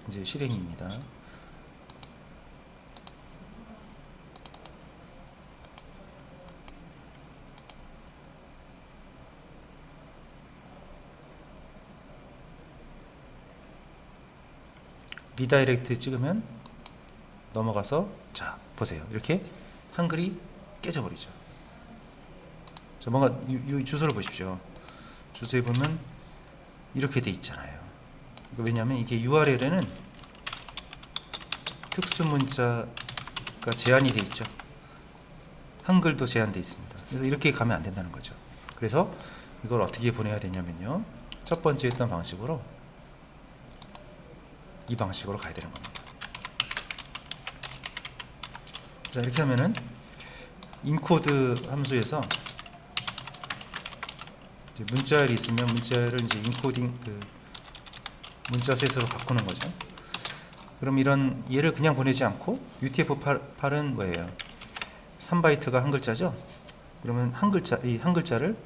이제 실행입니다. 리다이렉트 찍으면 넘어가서 자, 보세요. 이렇게 한글이 깨져버리죠. 자, 뭔가 이 주소를 보십시오. 주소에 보면 이렇게 돼 있잖아요. 왜냐하면 이게 URL에는 특수문자가 제한이 돼 있죠. 한글도 제한돼 있습니다. 그래서 이렇게 가면 안 된다는 거죠. 그래서 이걸 어떻게 보내야 되냐면요. 첫 번째 했던 방식으로 이 방식으로 가야 되는 겁니다. 자, 이렇게 하면은 인코드 함수에서 이제 문자열이 있으면 문자열을 이제 인코딩 문자셋으로 바꾸는 거죠. 그럼 이런 얘를 그냥 보내지 않고 UTF-8은 뭐예요? 3바이트가 한 글자죠. 그러면 이 한 글자를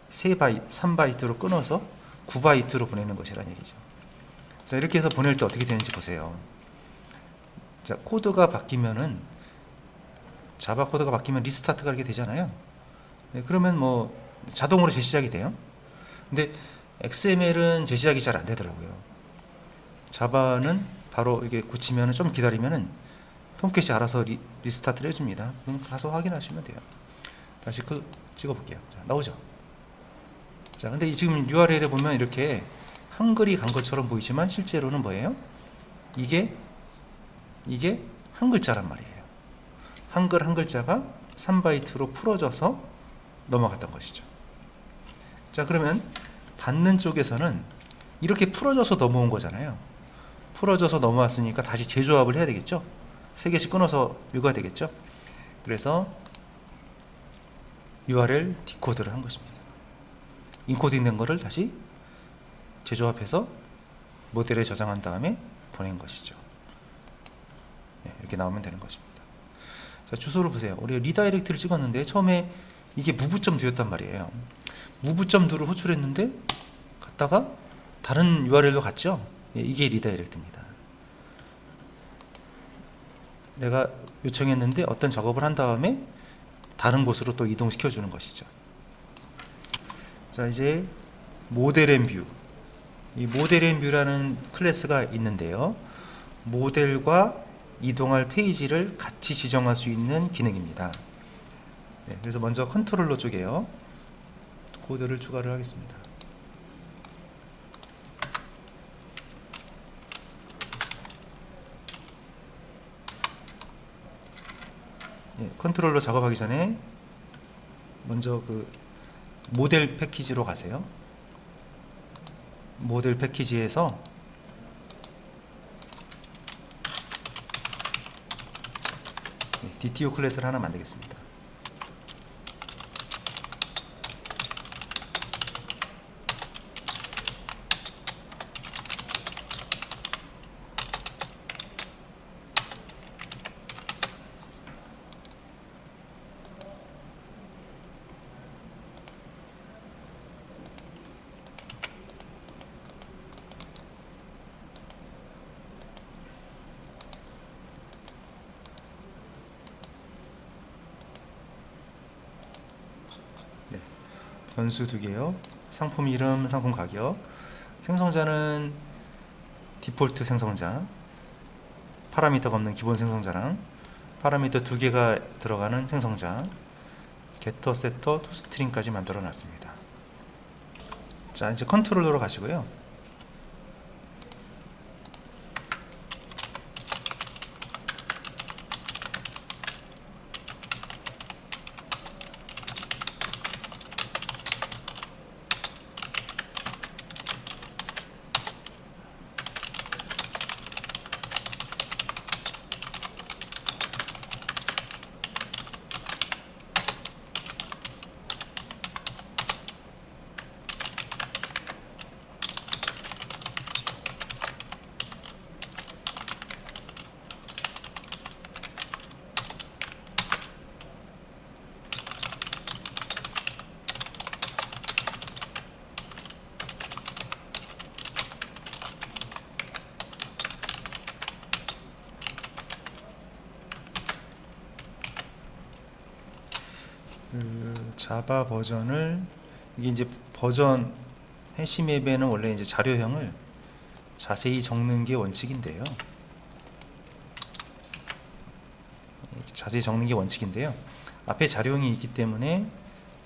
3바이트로 끊어서 9바이트로 보내는 것이라는 얘기죠. 자, 이렇게 해서 보낼 때 어떻게 되는지 보세요. 자, 코드가 바뀌면은 자바 코드가 바뀌면 리스타트가 이렇게 되잖아요. 네, 그러면 뭐 자동으로 재시작이 돼요. 근데 XML은 재시작이 잘 안 되더라고요. 자바는 바로 이게 고치면 좀 기다리면은 톰캣이 알아서 리스타트를 해줍니다. 그럼 가서 확인하시면 돼요. 다시 찍어볼게요. 자, 나오죠. 자, 근데 지금 URL에 보면 이렇게 한글이 간 것처럼 보이지만 실제로는 뭐예요? 이게 한 글자란 말이에요. 한글 한 글자가 3바이트로 풀어져서 넘어갔던 것이죠. 자, 그러면 받는 쪽에서는 이렇게 풀어져서 넘어온 거잖아요. 풀어져서 넘어왔으니까 다시 재조합을 해야 되겠죠. 3개씩 끊어서 읽어야 되겠죠. 그래서 URL 디코드를 한 것입니다. 인코딩 된 거를 다시 재조합해서 모델에 저장한 다음에 보낸 것이죠. 네, 이렇게 나오면 되는 것입니다. 자, 주소를 보세요. 우리가 리다이렉트를 찍었는데 처음에 이게 무브점 도였단 말이에요. 무브점 도를 호출했는데 갔다가 다른 URL로 갔죠. 예, 이게 리다이렉트입니다. 내가 요청했는데 어떤 작업을 한 다음에 다른 곳으로 또 이동시켜 주는 것이죠. 자, 이제 모델 앤 뷰. 이 모델 앤 뷰라는 클래스가 있는데요. 모델과 이동할 페이지를 같이 지정할 수 있는 기능입니다. 네, 그래서 먼저 컨트롤러 쪽에요. 코드를 추가를 하겠습니다. 예, 컨트롤러 작업하기 전에 먼저 그 모델 패키지로 가세요. 모델 패키지에서 DTO 클래스를 하나 만들겠습니다. 변수 2개요. 상품 이름, 상품 가격. 생성자는 디폴트 생성자, 파라미터가 없는 기본 생성자랑 파라미터 2개가 들어가는 생성자, 게터, 세터, 토스트링까지 만들어 놨습니다. 자, 이제 컨트롤러로 가시고요. 자바 버전을 이게 이제 버전 해시맵에는 원래 이제 자료형을 자세히 적는 게 원칙인데요. 자세히 적는 게 원칙인데요. 앞에 자료형이 있기 때문에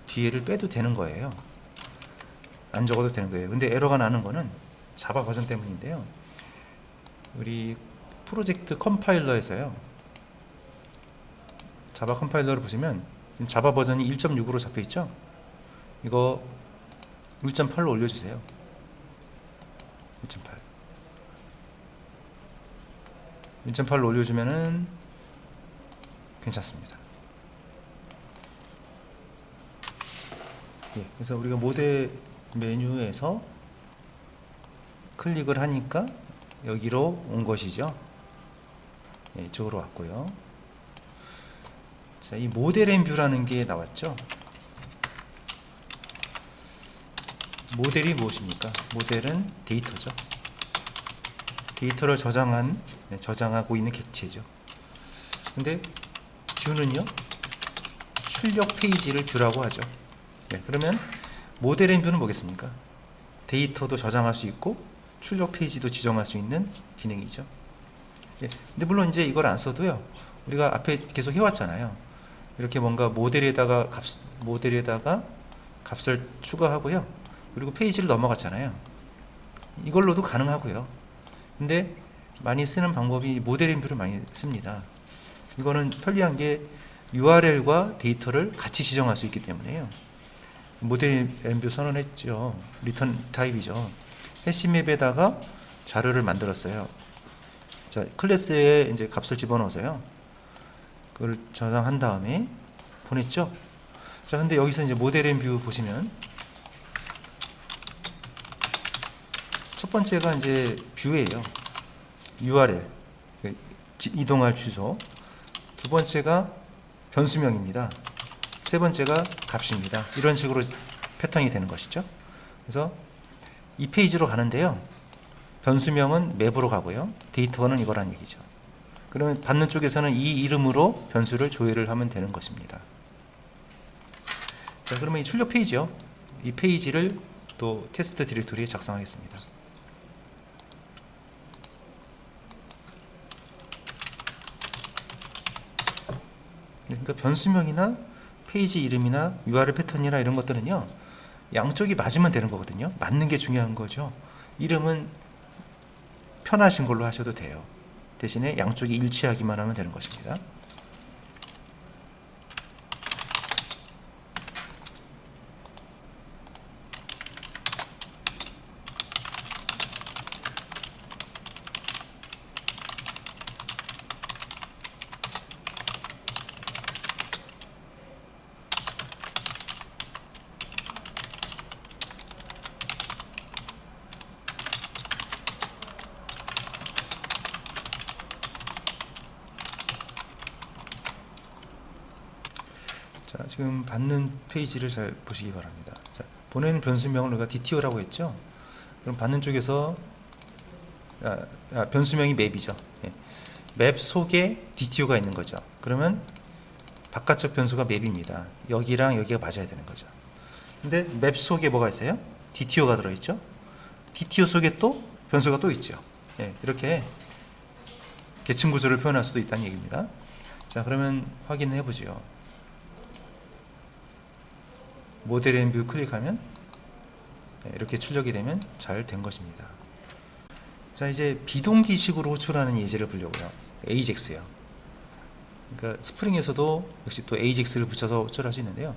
뒤에를 빼도 되는 거예요. 안 적어도 되는 거예요. 근데 에러가 나는 거는 자바 버전 때문인데요. 우리 프로젝트 컴파일러에서요. 자바 컴파일러를 보시면 지금 자바 버전이 1.6으로 잡혀 있죠? 이거 1.8로 올려주세요. 1.8. 1.8로 올려주면은 괜찮습니다. 예, 그래서 우리가 모델 메뉴에서 클릭을 하니까 여기로 온 것이죠. 예, 이쪽으로 왔고요. 자, 이 모델 앤 뷰라는 게 나왔죠. 모델이 무엇입니까? 모델은 데이터죠. 데이터를 저장하고 있는 객체죠. 근데 뷰는요, 출력 페이지를 뷰라고 하죠. 네, 그러면 모델 앤 뷰는 뭐겠습니까? 데이터도 저장할 수 있고 출력 페이지도 지정할 수 있는 기능이죠. 예, 근데 물론 이제 이걸 안 써도요. 우리가 앞에 계속 해왔잖아요. 이렇게 뭔가 모델에다가 값을 추가하고요. 그리고 페이지를 넘어갔잖아요. 이걸로도 가능하고요. 근데 많이 쓰는 방법이 모델 앤 뷰를 많이 씁니다. 이거는 편리한 게 URL과 데이터를 같이 지정할 수 있기 때문에요. 모델 앤 뷰 선언했죠. 리턴 타입이죠. 해시맵에다가 자료를 만들었어요. 자, 클래스에 이제 값을 집어넣어서요. 그걸 저장한 다음에 보냈죠. 자, 근데 여기서 이제 모델 앤 뷰 보시면 첫 번째가 이제 뷰예요. URL 이동할 주소. 두 번째가 변수명입니다. 세 번째가 값입니다. 이런 식으로 패턴이 되는 것이죠. 그래서 이 페이지로 가는데요. 변수명은 맵으로 가고요. 데이터는 이거란 얘기죠. 그러면 받는 쪽에서는 이 이름으로 변수를 조회를 하면 되는 것입니다. 자, 그러면 이 출력 페이지요. 이 페이지를 또 테스트 디렉토리에 작성하겠습니다. 그러니까 변수명이나 페이지 이름이나 URL 패턴이나 이런 것들은요. 양쪽이 맞으면 되는 거거든요. 맞는 게 중요한 거죠. 이름은 편하신 걸로 하셔도 돼요. 대신에 양쪽이 일치하기만 하면 되는 것입니다. 자, 지금 받는 페이지를 잘 보시기 바랍니다. 자, 보내는 변수명을 우리가 DTO라고 했죠. 그럼 받는 쪽에서 변수명이 맵이죠. 예. 맵 속에 DTO가 있는 거죠. 그러면 바깥쪽 변수가 맵입니다. 여기랑 여기가 맞아야 되는 거죠. 근데 맵 속에 뭐가 있어요? DTO가 들어있죠. DTO 속에 또 변수가 또 있죠. 예, 이렇게 계층 구조를 표현할 수도 있다는 얘기입니다. 자, 그러면 확인해 보죠. 모델 앤 뷰 클릭하면 이렇게 출력이 되면 잘 된 것입니다. 자, 이제 비동기식으로 호출하는 예제를 보려고요. AJAX요. 그러니까 스프링에서도 역시 또 AJAX를 붙여서 호출할 수 있는데요.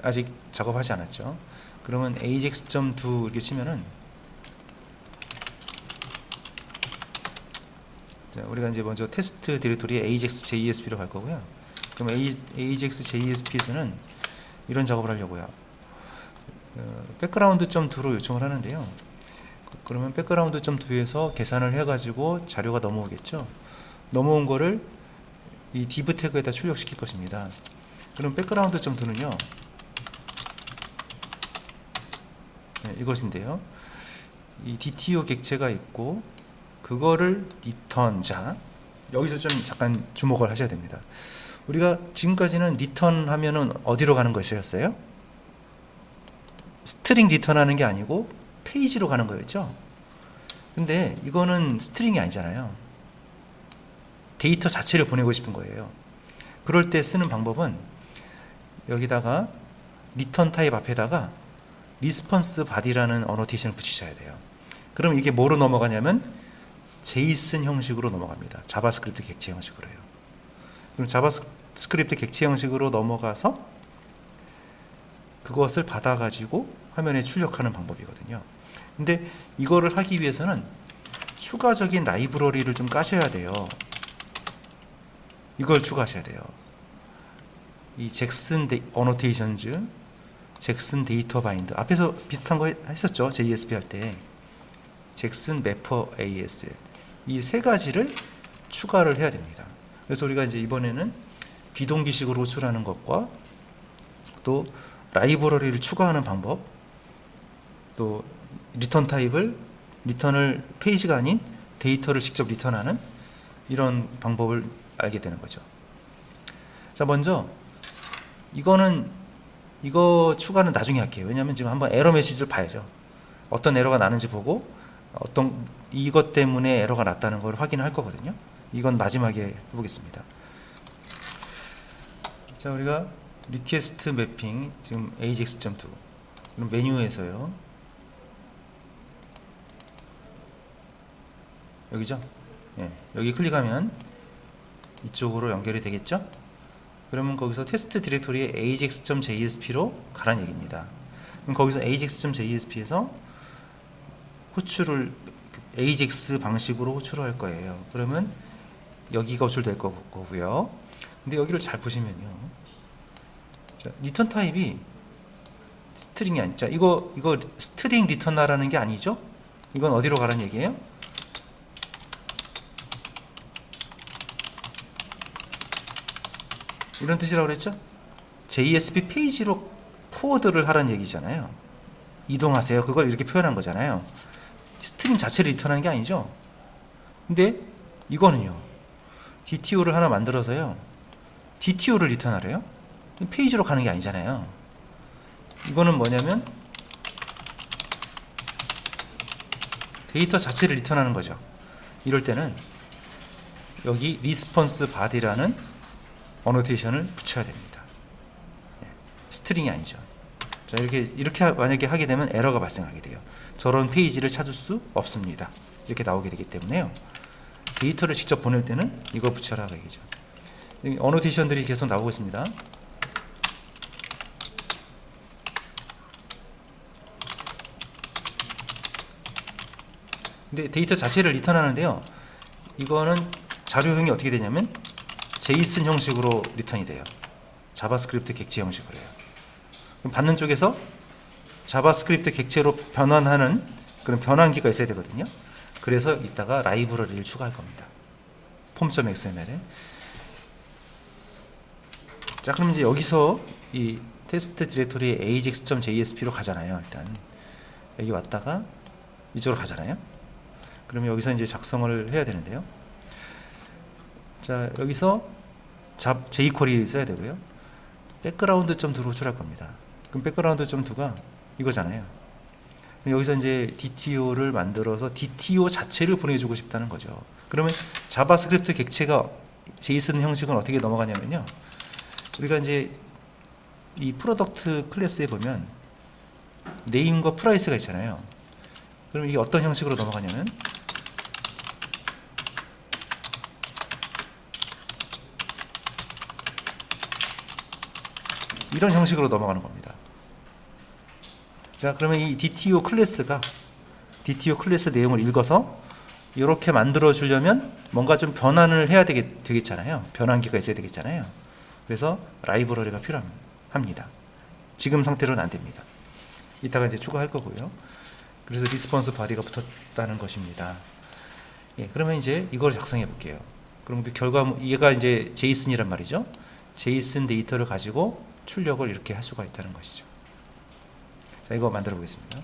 아직 작업하지 않았죠. 그러면 AJAX.do 이렇게 치면은, 자, 우리가 이제 먼저 테스트 디렉토리에 AJAX JSP로 갈 거고요. 그럼 AJAX JSP에서는 이런 작업을 하려고요. background.do로 요청을 하는데요. 그러면 background.do에서 계산을 해가지고 자료가 넘어오겠죠. 넘어온 거를 이 div 태그에다 출력시킬 것입니다. 그럼 background.do는요, 네, 이것인데요. 이 DTO 객체가 있고 그거를 return. 자, 여기서 좀 잠깐 주목을 하셔야 됩니다. 우리가 지금까지는 리턴 하면은 어디로 가는 것이었어요? 스트링 리턴 하는 게 아니고 페이지로 가는 거였죠. 근데 이거는 스트링이 아니잖아요. 데이터 자체를 보내고 싶은 거예요. 그럴 때 쓰는 방법은 여기다가 리턴 타입 앞에다가 리스폰스 바디라는 어노테이션을 붙이셔야 돼요. 그럼 이게 뭐로 넘어가냐면 제이슨 형식으로 넘어갑니다. 자바스크립트 객체 형식으로요. 그럼 자바스크립트 객체 형식으로 넘어가서 그것을 받아가지고 화면에 출력하는 방법이거든요. 근데 이거를 하기 위해서는 추가적인 라이브러리를 좀 까셔야 돼요. 이걸 추가하셔야 돼요. 이 잭슨 어노테이션즈, 잭슨 데이터 바인드, 앞에서 비슷한 거 했었죠. JSP 할 때. 잭슨 매퍼 AS, 이 세 가지를 추가를 해야 됩니다. 그래서 우리가 이제 이번에는 비동기식으로 호출하는 것과 또 라이브러리를 추가하는 방법, 또 리턴 타입을 리턴을 페이지가 아닌 데이터를 직접 리턴하는 이런 방법을 알게 되는 거죠. 자, 먼저 이거 추가는 나중에 할게요. 왜냐하면 지금 한번 에러 메시지를 봐야죠. 어떤 에러가 나는지 보고 어떤 이것 때문에 에러가 났다는 걸 확인을 할 거거든요. 이건 마지막에 해보겠습니다. 자, 우리가 리퀘스트 매핑 지금 ajax.2 그럼 메뉴에서요. 여기죠? 예, 여기 클릭하면 이쪽으로 연결이 되겠죠? 그러면 거기서 테스트 디렉토리에 ajax.jsp로 가란 얘기입니다. 그럼 거기서 ajax.jsp에서 호출을 ajax 방식으로 호출을 할 거예요. 그러면 여기가 호출될 거고요. 근데 여기를 잘 보시면요. 자, 리턴 타입이 스트링이 아니, 자, 이거 스트링 리턴하라는 게 아니죠? 이건 어디로 가라는 얘기예요? 이런 뜻이라고 그랬죠? JSP 페이지로 포워드를 하라는 얘기잖아요. 이동하세요. 그걸 이렇게 표현한 거잖아요. 스트링 자체를 리턴하는 게 아니죠. 근데 이거는요. DTO를 하나 만들어서요. DTO를 리턴하래요. 페이지로 가는 게 아니잖아요. 이거는 뭐냐면 데이터 자체를 리턴하는 거죠. 이럴 때는 여기 리스폰스 바디라는 어노테이션을 붙여야 됩니다. 스트링이 아니죠. 자, 이렇게 만약에 하게 되면 에러가 발생하게 돼요. 저런 페이지를 찾을 수 없습니다. 이렇게 나오게 되기 때문에요. 데이터를 직접 보낼 때는 이거 붙여라 얘기죠. 어노테이션들이 계속 나오고 있습니다. 근데 데이터 자체를 리턴하는데요. 이거는 자료형이 어떻게 되냐면 제이슨 형식으로 리턴이 돼요. 자바스크립트 객체 형식으로 해요. 그럼 받는 쪽에서 자바스크립트 객체로 변환하는 그런 변환기가 있어야 되거든요. 그래서 이따가 라이브러리를 추가할 겁니다. 폼.xml에. 자, 그럼 이제 여기서 이 테스트 디렉토리 ajax.jsp로 가잖아요. 일단 여기 왔다가 이쪽으로 가잖아요. 그러면 여기서 이제 작성을 해야 되는데요. 자, 여기서 jQuery 써야 되고요. background.do로 호출할 겁니다. 그럼 background.do가 이거잖아요. 여기서 이제 DTO를 만들어서 DTO 자체를 보내주고 싶다는 거죠. 그러면 자바스크립트 객체가 JSON 형식은 어떻게 넘어가냐면요. 우리가 이제 이 프로덕트 클래스에 보면 네임과 프라이스가 있잖아요. 그럼 이게 어떤 형식으로 넘어가냐면 이런 형식으로 넘어가는 겁니다. 자, 그러면 이 DTO 클래스가 DTO 클래스 내용을 읽어서 이렇게 만들어 주려면 뭔가 좀 변환을 해야 되겠잖아요. 변환기가 있어야 되겠잖아요. 그래서 라이브러리가 필요합니다. 지금 상태로는 안 됩니다. 이따가 이제 추가할 거고요. 그래서 리스폰스 바디가 붙었다는 것입니다. 예, 그러면 이제 이걸 작성해 볼게요. 그럼 그 결과 얘가 이제 제이슨이란 말이죠. 제이슨 데이터를 가지고 출력을 이렇게 할 수가 있다는 것이죠. 자, 이거 만들어 보겠습니다.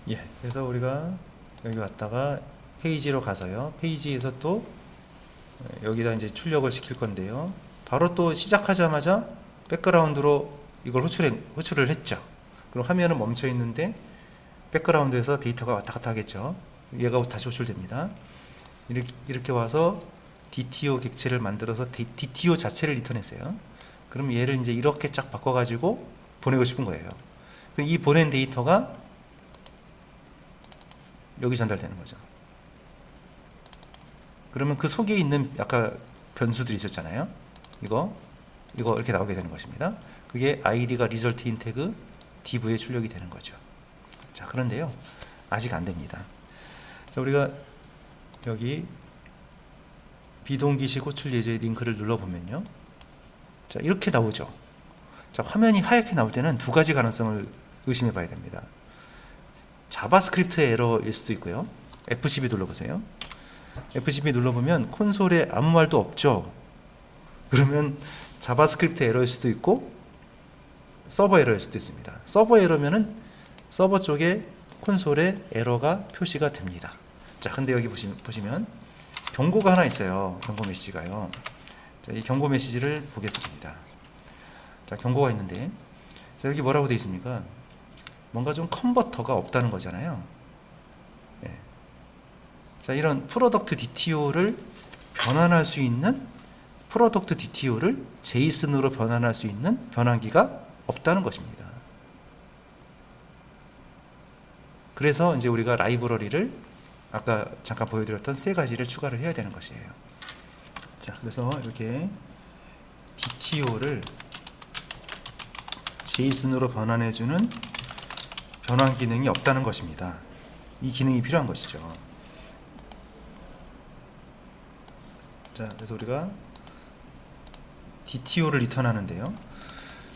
예, 그래서 우리가 여기 왔다가 페이지로 가서요. 페이지에서 또 여기다 이제 출력을 시킬 건데요. 바로 또 시작하자마자 백그라운드로 이걸 호출을 했죠. 그럼 화면은 멈춰 있는데 백그라운드에서 데이터가 왔다 갔다 하겠죠. 얘가 다시 호출됩니다. 이렇게 와서 DTO 객체를 만들어서 DTO 자체를 리턴했어요. 그럼 얘를 이제 이렇게 쫙 바꿔가지고 보내고 싶은 거예요. 이 보낸 데이터가 여기 전달되는 거죠. 그러면 그 속에 있는 아까 변수들이 있었잖아요. 이거 이렇게 나오게 되는 것입니다. 그게 id가 result in tag div에 출력이 되는 거죠. 자, 그런데요, 아직 안 됩니다. 자, 우리가 여기 비동기식 호출 예제 링크를 눌러보면요, 자, 이렇게 나오죠. 자, 화면이 하얗게 나올 때는 두 가지 가능성을 의심해 봐야 됩니다. 자바스크립트의 에러일 수도 있고요. F12 눌러보세요. F12 눌러보면 콘솔에 아무 말도 없죠. 그러면 자바스크립트 에러일 수도 있고 서버 에러일 수도 있습니다. 서버 에러면은 서버 쪽에 콘솔에 에러가 표시가 됩니다. 자, 근데 여기 보시면 경고가 하나 있어요. 경고 메시지가요. 자, 이 경고 메시지를 보겠습니다. 자, 경고가 있는데, 자, 여기 뭐라고 되어 있습니까? 뭔가 좀 컨버터가 없다는 거잖아요. 네. 자, 이런 프로덕트 DTO를 변환할 수 있는, 프로덕트 DTO를 제이슨으로 변환할 수 있는 변환기가 없다는 것입니다. 그래서 이제 우리가 라이브러리를 아까 잠깐 보여드렸던 세 가지를 추가를 해야 되는 것이에요. 자, 그래서 이렇게 DTO를 제이슨으로 변환해주는 변환 기능이 없다는 것입니다. 이 기능이 필요한 것이죠. 자, 그래서 우리가 DTO를 리턴하는데요.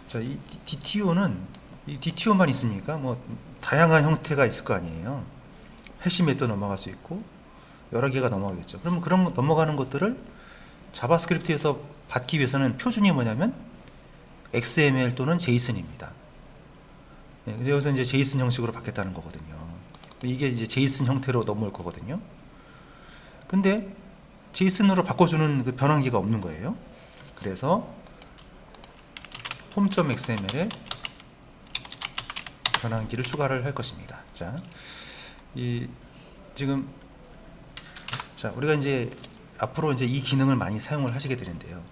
자, 이 DTO는 이 DTO만 있으니까 뭐 다양한 형태가 있을 거 아니에요. 해시맷도 넘어갈 수 있고 여러 개가 넘어가겠죠. 그러면 그런 넘어가는 것들을 자바스크립트에서 받기 위해서는 표준이 뭐냐면 XML 또는 JSON입니다. 네, 여기서 이제 JSON 형식으로 받겠다는 거거든요. 이게 이제 JSON 형태로 넘어올 거거든요. 근데 JSON으로 바꿔주는 그 변환기가 없는 거예요. 그래서 폼.xml에 변환기를 추가를 할 것입니다. 자, 지금 우리가 이제 앞으로 이제 이 기능을 많이 사용을 하시게 되는데요.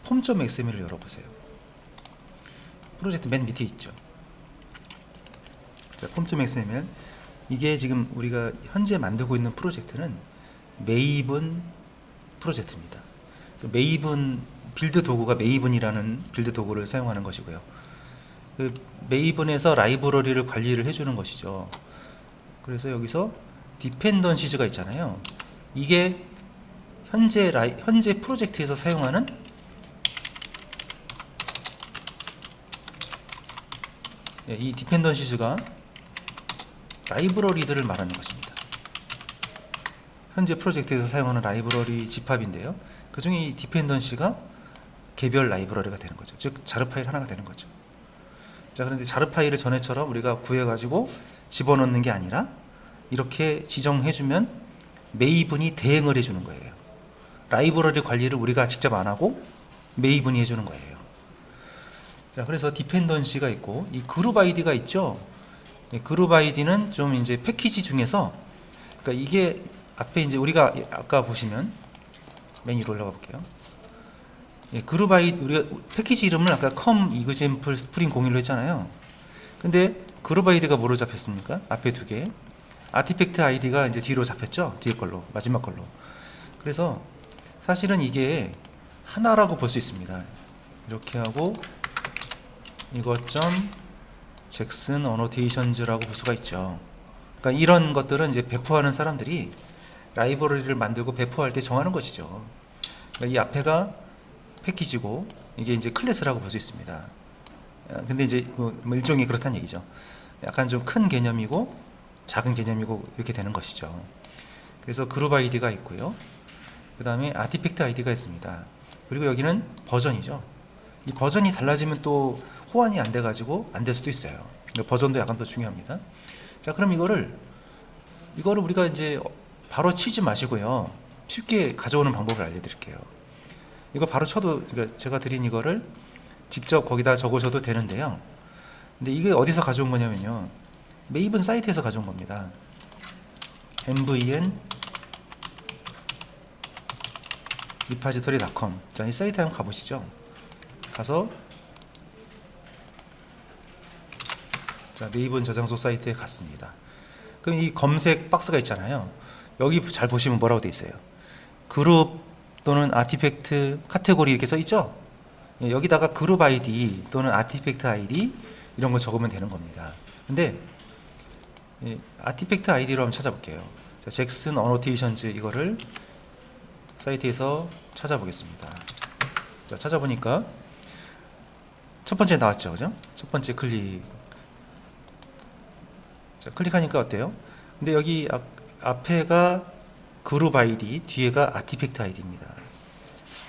폼.xml을 열어보세요. 프로젝트 맨 밑에 있죠. 자, 폼.xml, 이게 지금 우리가 현재 만들고 있는 프로젝트는 메이븐 프로젝트입니다. 메이븐 빌드 도구가 메이븐이라는 빌드 도구를 사용하는 것이고요. 그 메이븐에서 라이브러리를 관리를 해주는 것이죠. 그래서 여기서 디펜던시즈가 있잖아요. 이게 현재 프로젝트에서 사용하는 이 디펜던시즈가 라이브러리들을 말하는 것입니다. 현재 프로젝트에서 사용하는 라이브러리 집합인데요. 그 중에 이 디펜던시가 개별 라이브러리가 되는 거죠. 즉 자르 파일 하나가 되는 거죠. 자, 그런데 자르 파일을 전에처럼 우리가 구해가지고 집어넣는 게 아니라 이렇게 지정해주면 메이븐이 대행을 해주는 거예요. 라이브러리 관리를 우리가 직접 안 하고 메이븐이 해주는 거예요. 자, 그래서 디펜던시가 있고 이 그룹 아이디가 있죠. 그룹 아이디는 좀 이제 패키지 중에서, 그러니까 이게 앞에 이제 우리가 아까 보시면 맨 위로 올라가 볼게요. 그룹 아이디, 우리가 패키지 이름을 아까 com example spring 01로 했잖아요. 근데 그룹 아이디가 뭐로 잡혔습니까? 앞에 두 개. 아티팩트 아이디가 이제 뒤로 잡혔죠. 뒤에 걸로, 마지막 걸로. 그래서 사실은 이게 하나라고 볼 수 있습니다. 이렇게 하고 이것 점 잭슨 어노테이션즈라고 볼 수가 있죠. 그러니까 이런 것들은 이제 배포하는 사람들이 라이브러리를 만들고 배포할 때 정하는 것이죠. 그러니까 이 앞에가 패키지고 이게 이제 클래스라고 볼 수 있습니다. 근데 이제 뭐 일종의 그렇다는 얘기죠. 약간 좀 큰 개념이고 작은 개념이고 이렇게 되는 것이죠. 그래서 그룹 아이디가 있고요. 그 다음에 아티팩트 아이디가 있습니다. 그리고 여기는 버전이죠. 이 버전이 달라지면 또 호환이 안 돼가지고 안 될 수도 있어요. 버전도 약간 더 중요합니다. 자, 그럼 이거를 우리가 이제 바로 치지 마시고요. 쉽게 가져오는 방법을 알려드릴게요. 이거 바로 쳐도, 그러니까 제가 드린 이거를 직접 거기다 적으셔도 되는데요. 근데 이게 어디서 가져온 거냐면요, 메이븐 사이트에서 가져온 겁니다. mvn repository.com. 자, 이 사이트 한번 가보시죠. 가서, 자, 메이븐 저장소 사이트에 갔습니다. 그럼 이 검색 박스가 있잖아요. 여기 잘 보시면 뭐라고 돼 있어요? 그룹 또는 아티팩트 카테고리 이렇게 써 있죠? 예, 여기다가 그룹 아이디 또는 아티팩트 아이디 이런 거 적으면 되는 겁니다. 근데 예, 아티팩트 아이디로 한번 찾아볼게요. 자, 잭슨 어노테이션즈 이거를 사이트에서 찾아보겠습니다. 자, 찾아보니까 첫 번째 나왔죠, 그죠? 첫 번째 클릭. 자, 클릭하니까 어때요? 근데 여기 앞에가 그룹 아이디, 뒤에가 아티팩트 아이디입니다.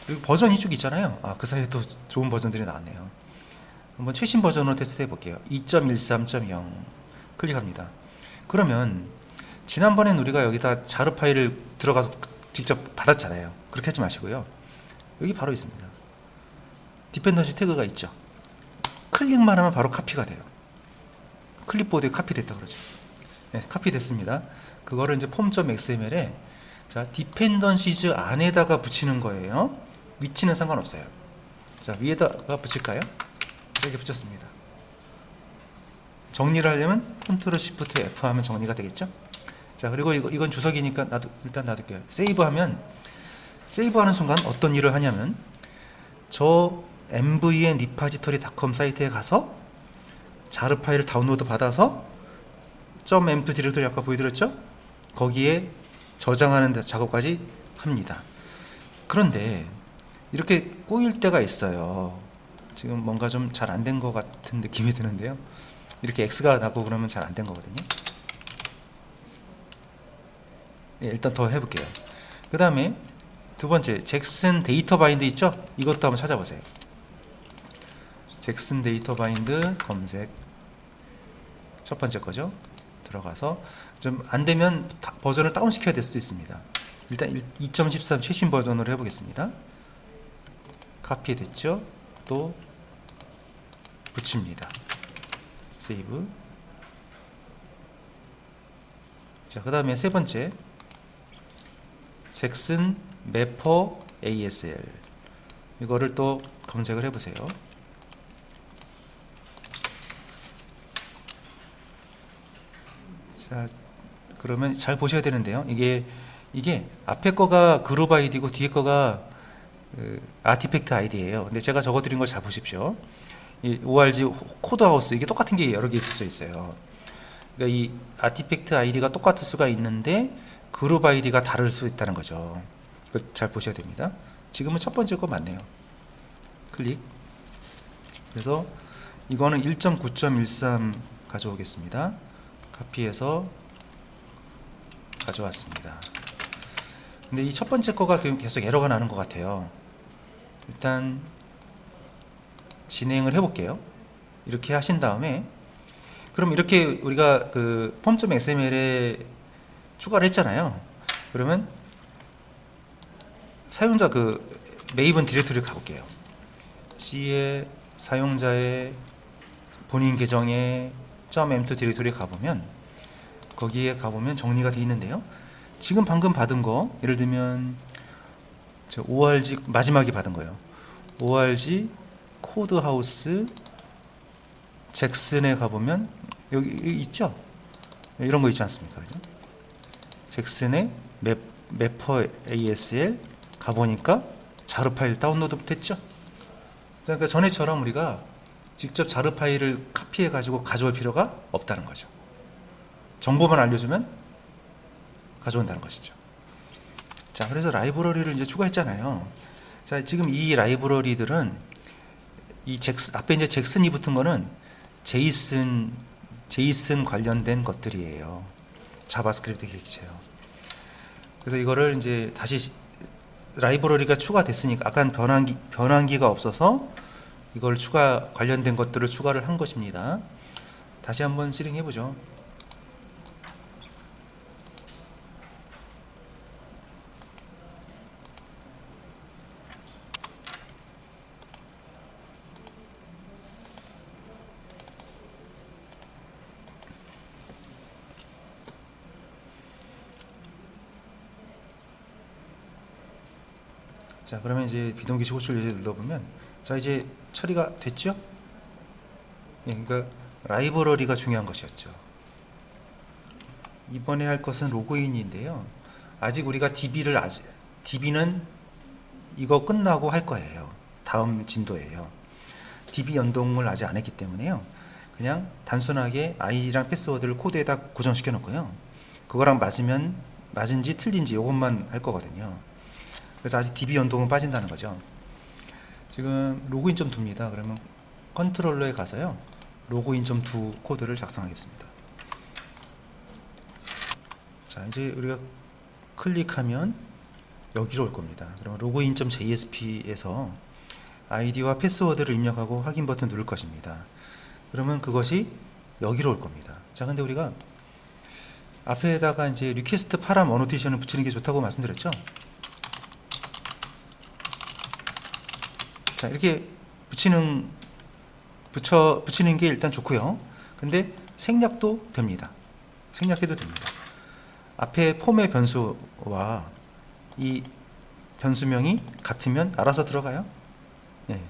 그리고 버전이 쭉 있잖아요. 아, 그 사이에 또 좋은 버전들이 나왔네요. 한번 최신 버전으로 테스트해 볼게요. 2.13.0 클릭합니다. 그러면 지난번엔 우리가 여기다 자르 파일을 들어가서 직접 받았잖아요. 그렇게 하지 마시고요. 여기 바로 있습니다. 디펜던시 태그가 있죠. 클릭만 하면 바로 카피가 돼요. 클립보드에 카피됐다 그러죠. 네, 카피됐습니다. 그거를 이제 폼.xml에 자, 디펜던시즈 안에다가 붙이는 거예요. 위치는 상관없어요. 자, 위에다가 붙일까요? 이렇게 붙였습니다. 정리를 하려면 컨트롤 시프트 F 하면 정리가 되겠죠? 자, 그리고 이건 주석이니까 일단 놔둘게요. 세이브하면, 세이브하는 순간 어떤 일을 하냐면, 저 mvn repository.com 사이트에 가서 자르 파일을 다운로드 받아서 .m2 디렉토리 아까 보여드렸죠? 거기에 저장하는 작업까지 합니다. 그런데 이렇게 꼬일 때가 있어요. 지금 뭔가 좀 잘 안 된 것 같은 느낌이 드는데요. 이렇게 X가 나고 그러면 잘 안 된 거거든요. 예, 일단 더 해볼게요. 그 다음에 두 번째, 잭슨 데이터 바인드 있죠? 이것도 한번 찾아보세요. 잭슨 데이터 바인드 검색. 첫 번째 거죠. 들어가서 좀 안 되면 버전을 다운 시켜야 될 수도 있습니다. 일단 2.13 최신 버전으로 해보겠습니다. 카피 됐죠? 또 붙입니다. 세이브. 자, 그 다음에 세 번째, 잭슨 매퍼 ASL 이거를 또 검색을 해보세요. 자, 그러면 잘 보셔야 되는데요. 이게 앞에 거가 그룹 아이디고 뒤에 거가 아티팩트 아이디예요. 근데 제가 적어드린 걸 잘 보십시오. 이 ORG 코드하우스 이게 똑같은 게 여러 개 있을 수 있어요. 그러니까 이 아티팩트 아이디가 똑같을 수가 있는데 그룹 아이디가 다를 수 있다는 거죠. 이거 잘 보셔야 됩니다. 지금은 첫 번째 거 맞네요. 클릭. 그래서 이거는 1.9.13 가져오겠습니다. 카피해서 가져왔습니다. 근데 이 첫 번째 거가 계속 에러가 나는 것 같아요. 일단 진행을 해볼게요. 이렇게 하신 다음에 그럼 이렇게 우리가 그 폼.xml에 추가를 했잖아요. 그러면 사용자 그 메이븐 디렉토리를 가볼게요. C에 사용자의 본인 계정에 .m2 디렉토리에 가보면 거기에 가보면 정리가 되어 있는데요. 지금 방금 받은 거 예를 들면 저 ORG 마지막에 받은 거예요. ORG 코드하우스 잭슨에 가보면 여기 있죠? 이런 거 있지 않습니까? 그죠? 잭슨의 매퍼 ASL 가보니까 자르 파일 다운로드 됐죠? 그러니까 전에처럼 우리가 직접 자르 파일을 카피해 가지고 가져올 필요가 없다는 거죠. 정보만 알려주면 가져온다는 것이죠. 자, 그래서 라이브러리를 이제 추가했잖아요. 자, 지금 이 라이브러리들은 이 앞에 이제 잭슨이 붙은 거는 제이슨 관련된 것들이에요. 자바스크립트 객체요. 그래서 이거를 이제 다시 라이브러리가 추가됐으니까 약간 변환기가 없어서 이걸 관련된 것들을 추가를 한 것입니다. 다시 한번 실행해 보죠. 자, 그러면 이제 비동기식 호출 예제 눌러보면, 자, 이제 처리가 됐죠? 예, 그러니까 라이브러리가 중요한 것이었죠. 이번에 할 것은 로그인인데요. 아직 우리가 DB는 이거 끝나고 할 거예요. 다음 진도예요. DB 연동을 아직 안 했기 때문에요. 그냥 단순하게 아이디랑 패스워드를 코드에다 고정시켜 놓고요. 그거랑 맞은지 틀린지 이것만 할 거거든요. 그래서 아직 DB 연동은 빠진다는 거죠. 지금 로그인.do입니다. 그러면 컨트롤러에 가서요. 로그인.do 코드를 작성하겠습니다. 자, 이제 우리가 클릭하면 여기로 올 겁니다. 그러면 로그인.jsp에서 아이디와 패스워드를 입력하고 확인 버튼 누를 것입니다. 그러면 그것이 여기로 올 겁니다. 자, 근데 우리가 앞에다가 이제 리퀘스트 파람 어노테이션을 붙이는 게 좋다고 말씀드렸죠? 자, 이렇게 붙이는 게 일단 좋고요. 근데 생략도 됩니다. 생략해도 됩니다. 앞에 폼의 변수와 이 변수명이 같으면 알아서 들어가요. 예.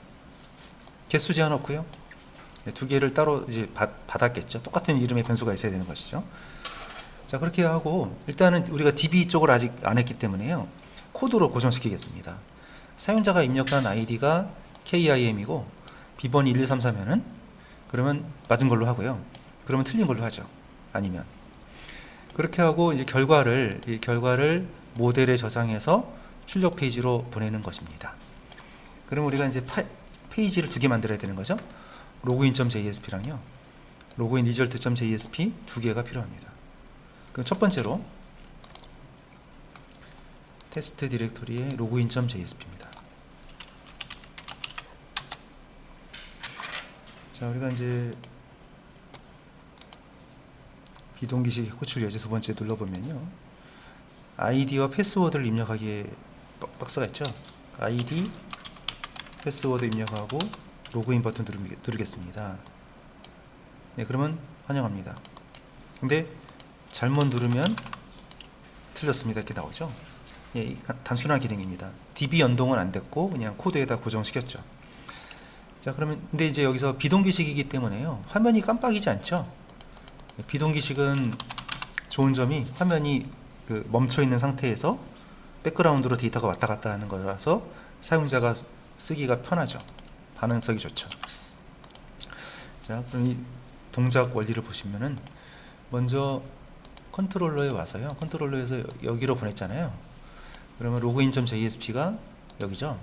개수 제한 없고요. 예, 두 개를 따로 이제 받았겠죠. 똑같은 이름의 변수가 있어야 되는 것이죠. 자, 그렇게 하고 일단은 우리가 DB 쪽을 아직 안 했기 때문에요. 코드로 고정시키겠습니다. 사용자가 입력한 아이디가 KIM이고 비번이 1234면은 그러면 맞은 걸로 하고요. 그러면 틀린 걸로 하죠. 아니면 그렇게 하고 이제 이 결과를 모델에 저장해서 출력 페이지로 보내는 것입니다. 그럼 우리가 이제 페이지를 두 개 만들어야 되는 거죠. login.jsp랑요. login result.jsp 두 개가 필요합니다. 그럼 첫 번째로 테스트 디렉토리의 login.jsp입니다. 자, 우리가 이제 비동기식 호출 예제 두 번째 눌러보면요. 아이디와 패스워드를 입력하기에 박스가 있죠. 아이디, 패스워드 입력하고 로그인 버튼 누르겠습니다. 네, 그러면 환영합니다. 근데 잘못 누르면 틀렸습니다. 이렇게 나오죠. 예, 단순한 기능입니다. DB 연동은 안 됐고 그냥 코드에다 고정시켰죠. 자, 그러면 근데 이제 여기서 비동기식이기 때문에요. 화면이 깜빡이지 않죠. 비동기식은 좋은 점이 화면이 멈춰 있는 상태에서 백그라운드로 데이터가 왔다 갔다 하는 거라서 사용자가 쓰기가 편하죠. 반응성이 좋죠. 자, 그럼 이 동작 원리를 보시면은 먼저 컨트롤러에 와서요. 컨트롤러에서 여기로 보냈잖아요. 그러면 login.jsp가 여기죠.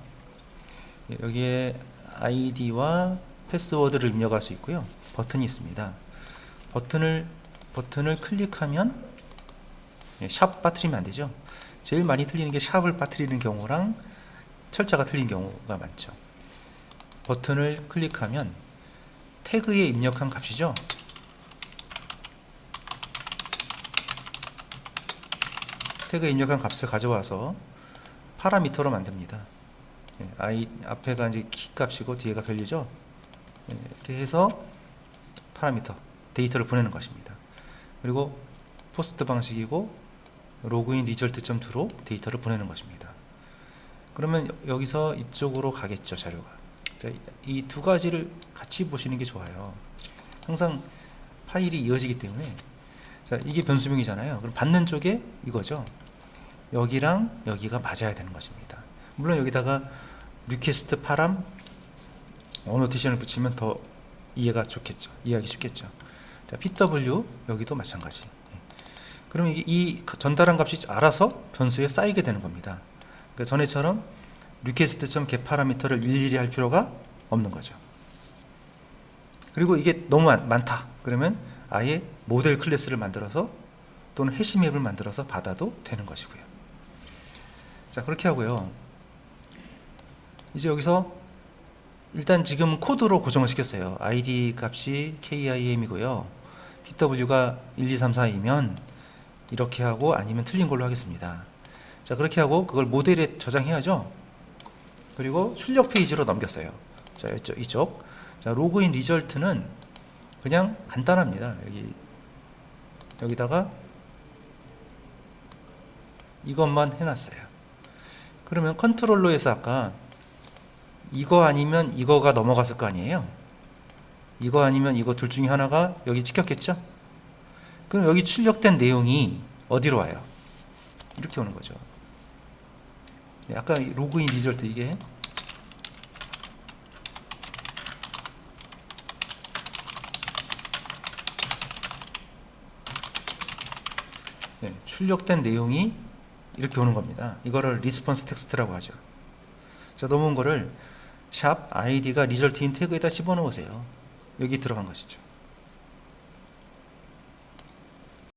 여기에 아이디와 패스워드를 입력할 수 있고요. 버튼이 있습니다. 버튼을 클릭하면 샵 빠뜨리면 안 되죠. 제일 많이 틀리는 게 샵을 빠뜨리는 경우랑 철자가 틀린 경우가 많죠. 버튼을 클릭하면 태그에 입력한 값이죠. 태그에 입력한 값을 가져와서 파라미터로 만듭니다. 앞에가 이제 키 값이고 뒤에가 밸류죠. 이렇게 해서 파라미터 데이터를 보내는 것입니다. 그리고 포스트 방식이고 로그인 result.do로 데이터를 보내는 것입니다. 그러면 여기서 이쪽으로 가겠죠, 자료가. 이 두 가지를 같이 보시는 게 좋아요. 항상 파일이 이어지기 때문에. 자, 이게 변수명이잖아요. 그럼 받는 쪽에 이거죠. 여기랑 여기가 맞아야 되는 것입니다. 물론 여기다가 리퀘스트 파람 어노테이션을 붙이면 더 이해하기 쉽겠죠. 자, PW 여기도 마찬가지. 그럼 이 전달한 값이 알아서 변수에 쌓이게 되는 겁니다. 그러니까 전에처럼 request.get 파라미터를 일일이 할 필요가 없는 거죠. 그리고 이게 너무 많다. 그러면 아예 모델 클래스를 만들어서 또는 해시맵을 만들어서 받아도 되는 것이고요. 자, 그렇게 하고요. 이제 여기서 일단 지금 코드로 고정을 시켰어요. id 값이 KIM이고요. PW가 1234이면 이렇게 하고 아니면 틀린 걸로 하겠습니다. 자, 그렇게 하고 그걸 모델에 저장해야죠. 그리고 출력 페이지로 넘겼어요. 자, 이쪽. 자, 로그인 리절트는 그냥 간단합니다. 여기다가 이것만 해놨어요. 그러면 컨트롤러에서 아까 이거 아니면 이거가 넘어갔을 거 아니에요? 이거 아니면 이거 둘 중에 하나가 여기 찍혔겠죠? 그럼 여기 출력된 내용이 어디로 와요? 이렇게 오는 거죠. 아까 로그인 리절트 이게 출력된 내용이 이렇게 오는 겁니다. 이거를 리스폰스 텍스트라고 하죠. 자, 넘어온 거를 샵 id가 리절트인 태그에다 집어넣으세요. 여기 들어간 것이죠.